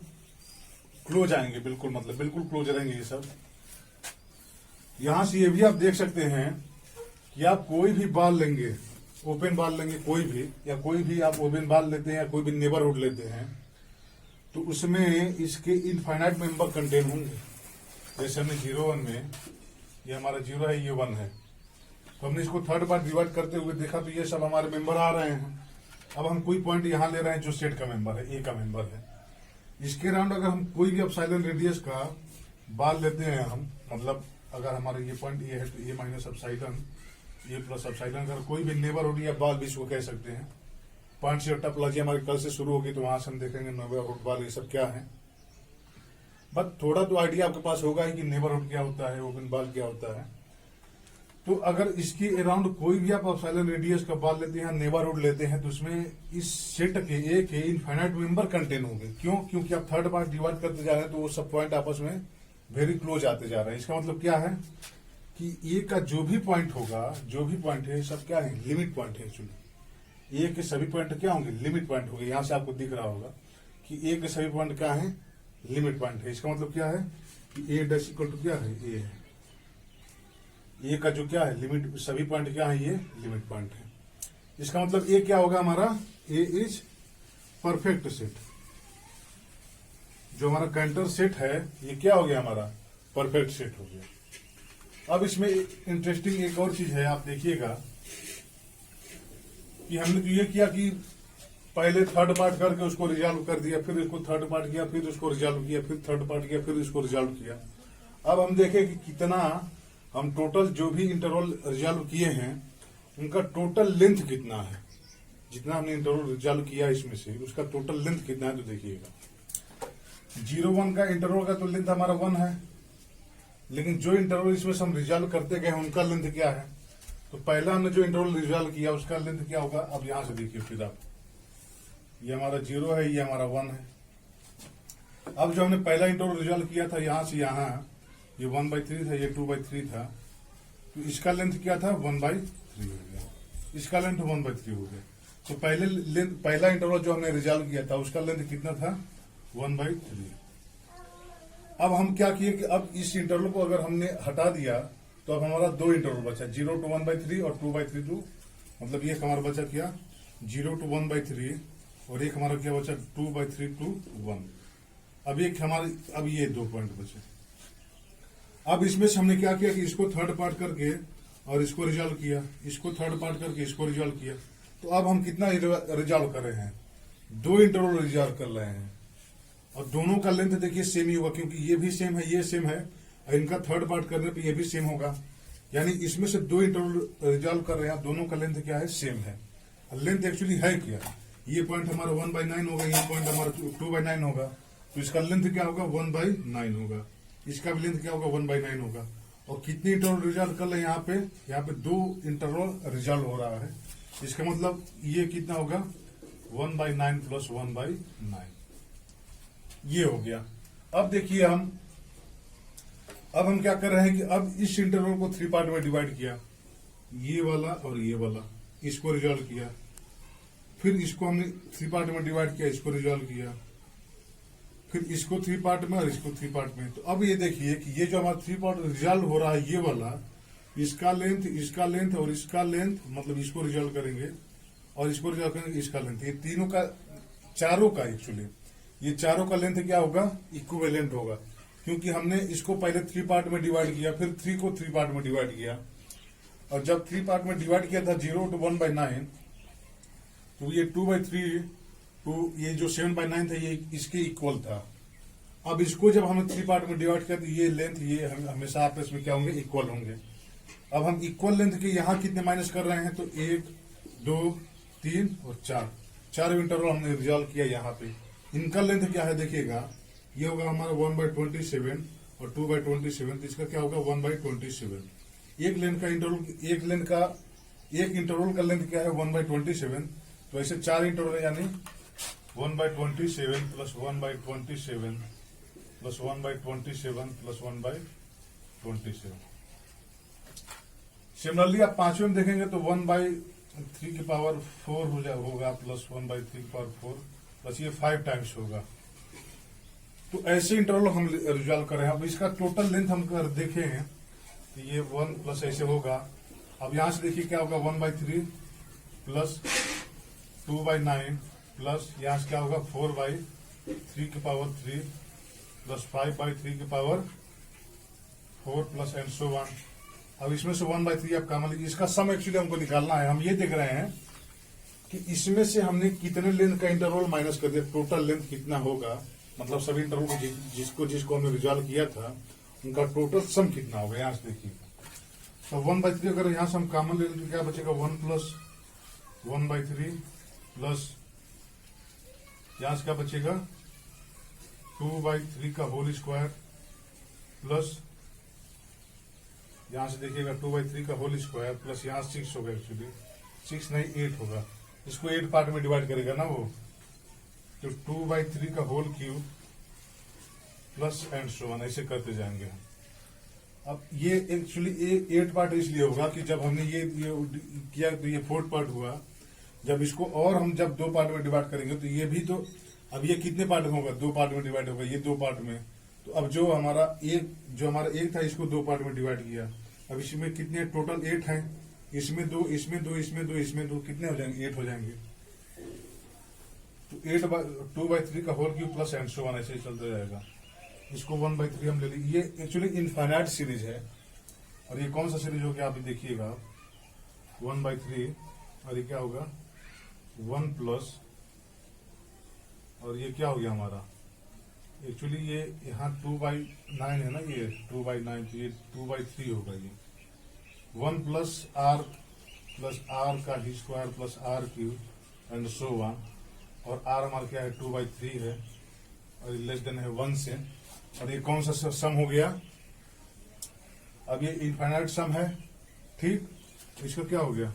क्लोज आएंगे, बिल्कुल, मतलब बिल्कुल क्लोज रहेंगे ये सब। यहां से ये भी आप देख सकते हैं कि आप कोई भी बॉल लेंगे, ओपन बॉल लेंगे कोई भी, या कोई भी आप ओपन बॉल लेते हैं या कोई भी नेबरहुड लेते हैं, तो उसमें इसके इनफाइनाइट मेंबर कंटेन होंगे। जैसे हमने 0 1 में, ये हमारा 0 है, ये 1 है, तो हमने इसको थर्ड पार्ट डिवाइड करते हुए देखा तो ये सब हमारे मेंबर आ रहे हैं। अब हम कोई पॉइंट यहां ले रहे हैं जो सेट का मेंबर है, ए का मेंबर है। इसके अराउंड अगर हम कोई भी अपसाइलन रेडियस का बॉल लेते हैं हम, मतलब अगर हमारा ये पॉइंट ये है तो ये माइनस अपसाइलन, ये प्लस अपसाइलन, अगर कोई भी नेबरहुड या बॉल भी इसको कह सकते हैं। पॉइंट से टोपोलॉजी हमारी कल से शुरू होगी, तो वहां से हम देखेंगे नेबरहुड बॉल ये सब क्या है। बट थोड़ा तो आइडिया आपके पास होगा ही कि नेबरहुड क्या होता है, ओपन बॉल क्या होता है। तो अगर इसके अराउंड कोई भी आप अपसाइलन रेडियस का बॉल लेते हैं, नेबरहुड लेते हैं, तो उसमें इस सेट के ए के इनफाइनाइट मेंबर कंटेन होंगे। क्यों? क्योंकि आप थर्ड पार्ट डिवाइड करते जा रहे हैं तो वो सब पॉइंट आपस में वेरी क्लोज आते जा रहे हैं। इसका मतलब क्या है कि ए का जो भी पॉइंट होगा, जो भी पॉइंट है, सब क्या है, लिमिट पॉइंट है। एक्चुअली ए के सभी पॉइंट क्या होंगे, लिमिट पॉइंट होंगे। यहां से आपको दिख रहा होगा कि ए के सभी पॉइंट क्या है, लिमिट पॉइंट है। इसका मतलब क्या है कि ए डैश इक्वल टू क्या है, ए है। ए का जो क्या है लिमिट, सभी पॉइंट क्या है, ये लिमिट पॉइंट है। इसका मतलब ए क्या होगा हमारा, ए इज परफेक्ट सेट। जो हमारा कैंटर सेट है ये क्या हो गया, हमारा परफेक्ट सेट हो गया। अब इसमें इंटरेस्टिंग एक और चीज है, आप देखिएगा कि हमने तो ये किया कि पहले थर्ड पार्ट करके उसको रिजॉल्व कर दिया, फिर इसको थर्ड पार्ट किया, फिर उसको रिजॉल्व किया, फिर थर्ड पार्ट किया, फिर इसको रिजॉल्व किया। अब हम देखें कि कितना हम टोटल जो भी इंटरवल रिजॉल्व किए हैं उनका टोटल लेंथ कितना है। जितना हमने इंटरवल रिजॉल्व किया इसमें से उसका टोटल लेंथ कितना है, तो देखिएगा 0-1 का इंटरवल का तो लेंथ हमारा 1 है, लेकिन जो इंटरवल इसमें से हम रिजॉल्व करते गए उनका लेंथ क्या है। तो पहला हमने जो इंटरवल रिजॉल्व किया उसका लेंथ क्या होगा। अब यहां से देखिए फिर आप, ये हमारा 0 है, ये हमारा 1 है। अब जो हमने पहला इंटरवल रिजॉल्व किया था यहां से यहां, ये 1/3 था, ये 2/3 था, तो इसका लेंथ क्या था 1/3 हो गया, इसका लेंथ 1/3 हो गया। तो पहला इंटरवल जो हमने रिजॉल्व किया था उसका लेंथ कितना था 1/3। अब हम क्या किए कि अब इस इंटरवल को अगर हमने हटा दिया तो अब हमारा दो इंटरवल बचा, 0 to 1/3 और 2/3 to, मतलब ये हमारा बचा क्या 0 to 1/3 और एक हमारा क्या बचा 2/3 to 1। अब एक हमारे, अब ये 2 पॉइंट बचे। अब इसमें से हमने क्या किया कि इसको थर्ड पार्ट करके और इसको रिजॉल्व किया, इसको थर्ड पार्ट करके इसको रिजॉल्व किया। तो अब हम कितना रिजॉल्व कर रहे हैं, 2 इंटरवल रिजॉल्व कर रहे हैं और दोनों का लेंथ देखिए सेम ही होगा, क्योंकि ये भी सेम है, ये सेम है, और इनका थर्ड पार्ट करने पे ये भी सेम होगा। यानी इसमें से 2 इंटरवल रिजॉल्व कर रहे हैं, दोनों का लेंथ क्या है सेम है। लेंथ एक्चुअली है क्या, ये पॉइंट हमारा 1/9 होगा, ये पॉइंट हमारा 2/9 होगा, तो इसका लेंथ क्या होगा 1/9 होगा, इसका भी लेंथ क्या होगा 1/9 होगा। और कितने इंटरवल रिजॉल्व कर रहे हैं यहाँ पे 2 इंटरवल रिजॉल्व हो रहा है। इसका मतलब ये कितना होगा 1/9 + 1/9, ये हो गया। अब देखिए अब हम क्या कर रहे हैं कि अब इस इंटरवल को 3 पार्ट में डिवाइड किया, ये वाला और ये वाला, इसको रिजॉल्व किया, फिर इसको हमने 3 पार्ट में डिवाइड किया, इसको रिजॉल्व किया, फिर इसको 3 पार्ट में और इसको 3 पार्ट में। तो अब ये देखिए कि ये जो हमारा 3 पार्ट रिजॉल्व हो रहा है, ये वाला, इसका लेंथ और इसका लेंथ, मतलब इसको रिजॉल्व करेंगे और इसको रिजॉल्व करेंगे, इसका लेंथ, ये तीनों का, चारों का एक्चुअली ये चारों का लेंथ क्या होगा इक्विवेलेंट होगा, क्योंकि हमने इसको पहले 3 पार्ट में डिवाइड किया, फिर 3 को 3 पार्ट में डिवाइड किया, और जब 3 पार्ट में डिवाइड किया था 0 to 1/9, तो ये 2/3 to ये जो 7/9 था ये इसके इक्वल था। अब इसको जब हमने 3 पार्ट में डिवाइड किया तो ये लेंथ ये हमेशा आपस में क्या होंगे इक्वल होंगे। अब हम इक्वल लेंथ के यहाँ कितने माइनस कर रहे हैं, तो 1, 2, 3 और 4 इंटरवल हमने रिजॉल्व किया। यहाँ पे इनका लेंथ क्या है देखिएगा, ये होगा हमारा 1/27 और 2/27, तो इसका क्या होगा 1/27। एक इंटरवल का लेंथ क्या है 1/27, तो ऐसे 4 इंटरवल यानी 1/27 + 1/27 + 1/27 + 1/27। सिमिलरली आप पांचवें में देखेंगे तो 1/3⁴ होगा प्लस 1/3⁴ प्लस ये 5 टाइम्स होगा। तो ऐसे इंटरवल हम रिजॉल्व कर रहे हैं। अब इसका टोटल लेंथ हम कर देखे हैं तो ये 1 प्लस ऐसे होगा। अब यहां से देखिए क्या होगा 1/3 प्लस 2/9 प्लस यहां से क्या होगा 4/3⁵ plus 5/3⁴ plus and so one. अब इसमें से 1/3 आप कॉमन लीजिए। इसका सम एक्चुअली हमको निकालना है। हम ये देख रहे हैं कि इसमें से हमने कितने लेंथ का इंटरवल माइनस कर दिया, टोटल लेंथ कितना होगा, मतलब सभी इंटरवल को जिसको हमने रिजॉल्व किया था उनका टोटल सम कितना होगा। यहां से देखिए तो 1/3 अगर यहां से हम कॉमन ले लेंगे क्या बचेगा 1 + 1/3 प्लस यहां से क्या बचेगा 2/3 का होल स्क्वायर प्लस यहां से देखिएगा 2/3 का होल स्क्वायर प्लस यहां 6 होगा, एक्चुअली 6 नहीं 8 होगा। इसको 8 पार्ट में डिवाइड करेगा ना वो, तो 2/3 का whole cube plus and so on, ऐसे करते जाएंगे हम। अब ये एक्चुअली 8 पार्ट इसलिए होगा कि जब हमने ये किया तो ये 4th पार्ट हुआ। जब इसको और हम जब 2 पार्ट में डिवाइड करेंगे तो ये भी तो, अब ये कितने पार्ट में होगा 2 पार्ट में डिवाइड होगा, ये 2 पार्ट में। तो अब जो हमारा एक था इसको 2 पार्ट में डिवाइड किया। अब इसमें कितने टोटल 8 हैं, इसमें 2 इसमें 2 इसमें 2 इसमें 2 कितने हो जाएंगे 8 हो जाएंगे। तो 2/3 का whole cube plus and so on, ऐसे चलता जाएगा। इसको 1/3 हम ले लीजिए। ये एक्चुअली इनफाइनाइट सीरीज है, और ये कौन सा सीरीज हो गया आप देखिएगा 1/3 और ये क्या होगा 1 प्लस और ये क्या हो गया हमारा एक्चुअली ये यहाँ 2/9 है ना, ये 2/9 तो ये 2/3 होगा ये 1 प्लस आर का ही square plus R cube and so on. और आर हमारा क्या है 2/3 है और लेस देन है 1 से। और ये कौन सा सम हो गया, अब ये इनफाइनाइट सम है, ठीक। इसका क्या हो गया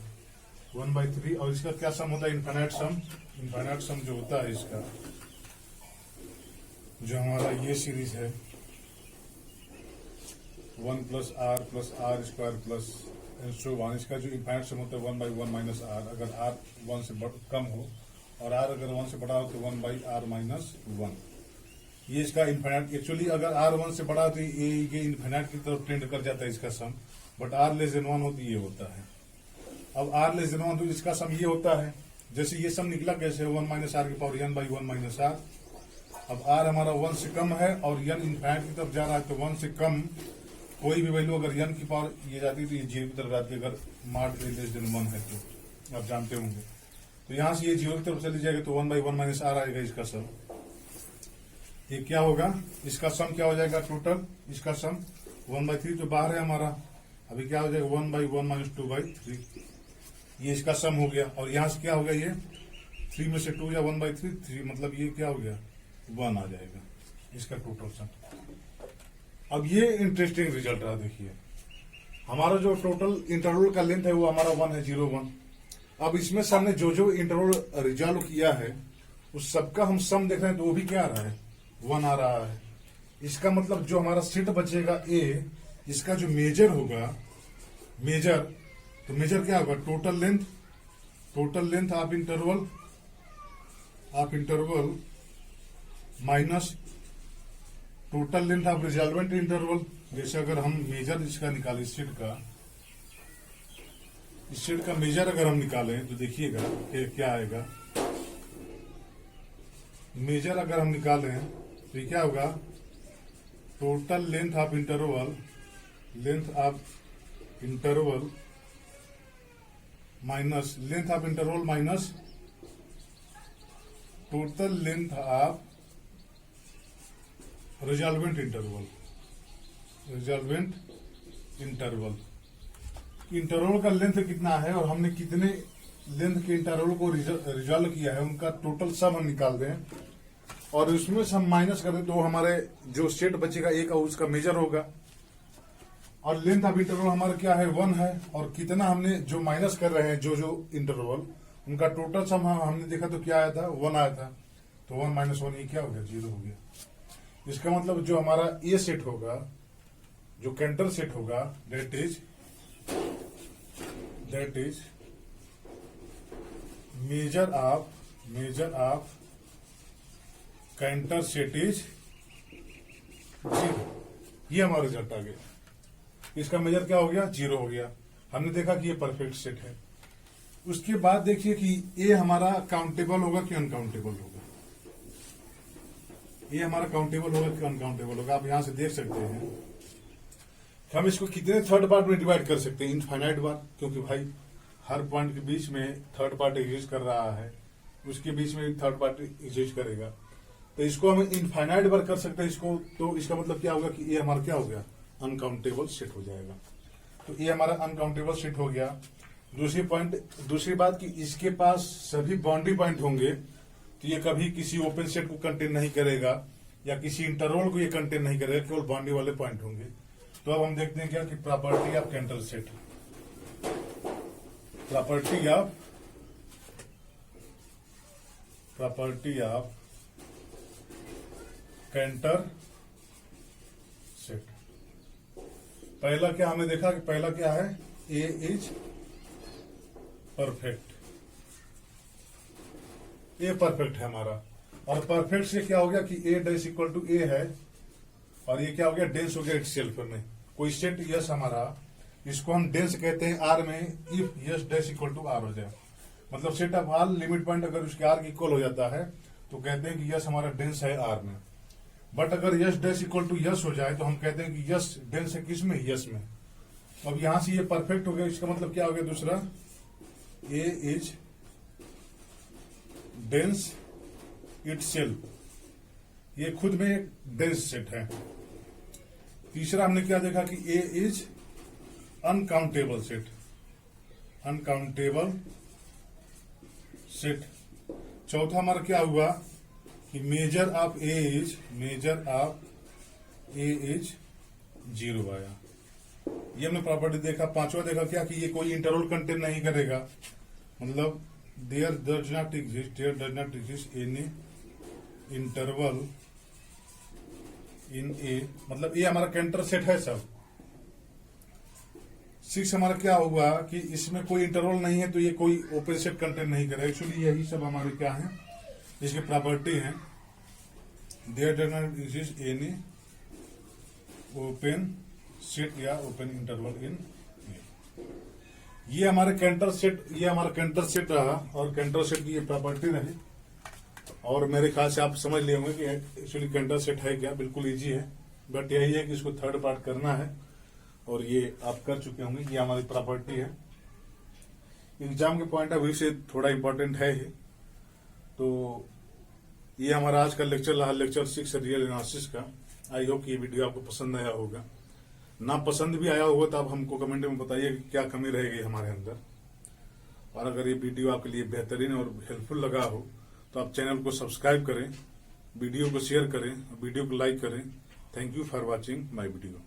1/3 और इसका क्या सम होता है इनफाइनाइट सम। इनफाइनाइट सम जो होता है इसका, जो हमारा ये सीरीज है 1 plus r square plus and so on, इसका जो इनफाइनाइट सम होता है 1/1 माइनस आर, अगर आर 1 से कम हो और आर अगर 1 से बड़ा हो तो 1/r माइनस 1। ये इसका इनफाइनाइट, एक्चुअली अगर आर 1 से बड़ा तो ये इनफाइनाइट की तरफ टेंड कर जाता है इसका सम, बट आर लेस देन 1 हो तो ये होता है। अब आर लेस देन 1 तो इसका सम ये होता है, जैसे ये सम निकला कैसे 1 माइनस आर की पावर n/1 माइनस आर। अब आर हमारा 1 से कम है और n इनफाइनाइट की तरफ जा रहा है, तो 1 से कम कोई भी वैल्यू अगर n की पावर ये जाती है तो ये 0 की तरफ जाती है, अगर मॉड a लेस देन 1 है तो आप जानते होंगे। तो यहां से ये 0 की तरफ चली जाएगी तो 1/1 माइनस आर आएगा इसका सम। ये क्या होगा, इसका सम क्या हो जाएगा टोटल, इसका सम 1/3 जो बाहर है हमारा, अभी क्या हो जाएगा 1/1 माइनस 2/3, ये इसका सम हो गया। और यहां से क्या हो गया, ये 3 में से 2 या 1/3 3, मतलब ये क्या हो गया 1 आ जाएगा इसका टोटल सम। अब ये इंटरेस्टिंग रिजल्ट रहा, देखिए हमारा जो टोटल इंटरवल का लेंथ है वो हमारा 1 है 0 1। अब इसमें से हमने जो इंटरवल रिजॉल्व किया है उस सबका हम सम देख रहे हैं तो वो भी क्या आ रहा है 1 आ रहा है। इसका मतलब जो हमारा सेट बचेगा ए, इसका जो मेजर होगा तो मेजर क्या होगा total length of interval minus total length of resolvent interval. जैसे अगर हम मेजर इसका निकालें सेट का मेजर अगर हम निकालें तो देखिएगा कि क्या आएगा। मेजर अगर हम निकालें तो ये क्या होगा total length of interval minus total length of resolvent interval का लेंथ कितना है और हमने कितने लेंथ के इंटरवल को रिजॉल्व किया है उनका टोटल सम हम निकाल दें और उसमें से हम माइनस कर दें तो हमारे जो सेट बचेगा एक और उसका मेजर होगा। और लेंथ ऑफ इंटरवल हमारा क्या है 1 है और कितना हमने जो माइनस कर रहे हैं जो इंटरवल उनका टोटल सम हमने देखा तो क्या आया था 1 आया था, तो 1 माइनस 1 ये क्या हो गया 0 हो गया। इसका मतलब जो हमारा ए सेट होगा, जो कैंटर सेट होगा that is measure of Cantor set is 0। ये हमारा रिजल्ट आ गया। इसका मेजर क्या हो गया 0 हो गया। हमने देखा कि ये परफेक्ट सेट है। उसके बाद देखिए कि ए हमारा काउंटेबल होगा कि अनकाउंटेबल होगा। ये हमारा काउंटेबल होगा कि अनकाउंटेबल होगा। आप यहां से देख सकते हैं हम इसको कितने थर्ड पार्ट में डिवाइड कर सकते हैं, इनफाइनाइट बार, क्योंकि भाई हर पॉइंट के बीच में थर्ड पार्ट एग्जिस्ट कर रहा है, उसके बीच में थर्ड पार्ट एग्जिस्ट करेगा, तो इसको हम इनफाइनाइट बार कर सकते हैं इसको। तो इसका मतलब क्या होगा कि ये हमारा क्या हो गया अनकाउंटेबल सेट हो जाएगा। तो ये हमारा अनकाउंटेबल सेट हो गया। दूसरी बात कि इसके पास सभी बाउंड्री पॉइंट होंगे तो ये कभी किसी ओपन सेट को कंटेन नहीं करेगा या किसी इंटरवल को ये कंटेन नहीं करेगा, केवल बाउंड्री वाले पॉइंट होंगे। तो अब हम देखते हैं क्या कि property of Cantor set, property of Cantor set. पहला क्या हमने देखा कि पहला क्या है A is perfect, A perfect है हमारा। और परफेक्ट से क्या हो गया कि A dash equal to A है और ये क्या हो गया डेंस हो गया इटसेल्फ में। कोई सेट यस हमारा, इसको हम डेंस कहते हैं आर में if S dash equal to R हो जाए, मतलब set of all limit point अगर उसके आर की इक्वल हो जाता है तो कहते हैं कि यस हमारा डेंस है आर में। बट अगर S dash equal to S हो जाए तो हम कहते हैं कि यस डेंस है किस में, यस में। अब यहां से ये परफेक्ट हो गया, इसका मतलब क्या हो गया दूसरा, ए इज डेंस इटसेल्फ, ये खुद में एक डेंस सेट है। तीसरा हमने क्या देखा कि A is uncountable set, uncountable set. चौथा हमारा क्या हुआ कि मेजर ऑफ ए इज 0 आया, ये हमने प्रॉपर्टी देखा। पांचवा देखा क्या कि ये कोई इंटरवल कंटेन नहीं करेगा, मतलब there does not exist any interval in A, मतलब ये हमारा कैंटर सेट है सब। 6 हमारा क्या हुआ कि इसमें कोई इंटरवल नहीं है तो ये कोई ओपन सेट कंटेन नहीं करेगा। एक्चुअली यही सब हमारे क्या है, इसकी प्रॉपर्टी है। There does not exist any open set या ओपन इंटरवल इन, ये हमारे कैंटर सेट, ये हमारा कैंटर सेट रहा और कैंटर सेट की ये प्रॉपर्टी रही। और मेरे ख्याल से आप समझ लिए होंगे कि एक्चुअली कैंटर सेट है क्या, बिल्कुल इजी है, बट यही है कि इसको थर्ड पार्ट करना है और ये आप कर चुके होंगे। ये हमारी प्रॉपर्टी है, एग्जाम के पॉइंट ऑफ व्यू से थोड़ा इंपॉर्टेंट है ही। तो ये हमारा आज का लेक्चर रहा, लेक्चर 6 रियल एनालिसिस का। आई होप कि ये वीडियो आपको पसंद आया होगा। ना पसंद भी आया होगा तो आप हमको कमेंट में बताइए कि क्या कमी रहेगी हमारे अंदर। और अगर ये वीडियो आपके लिए बेहतरीन और हेल्पफुल लगा हो तो आप चैनल को सब्सक्राइब करें, वीडियो को शेयर करें, वीडियो को लाइक करें। Thank you for watching my video.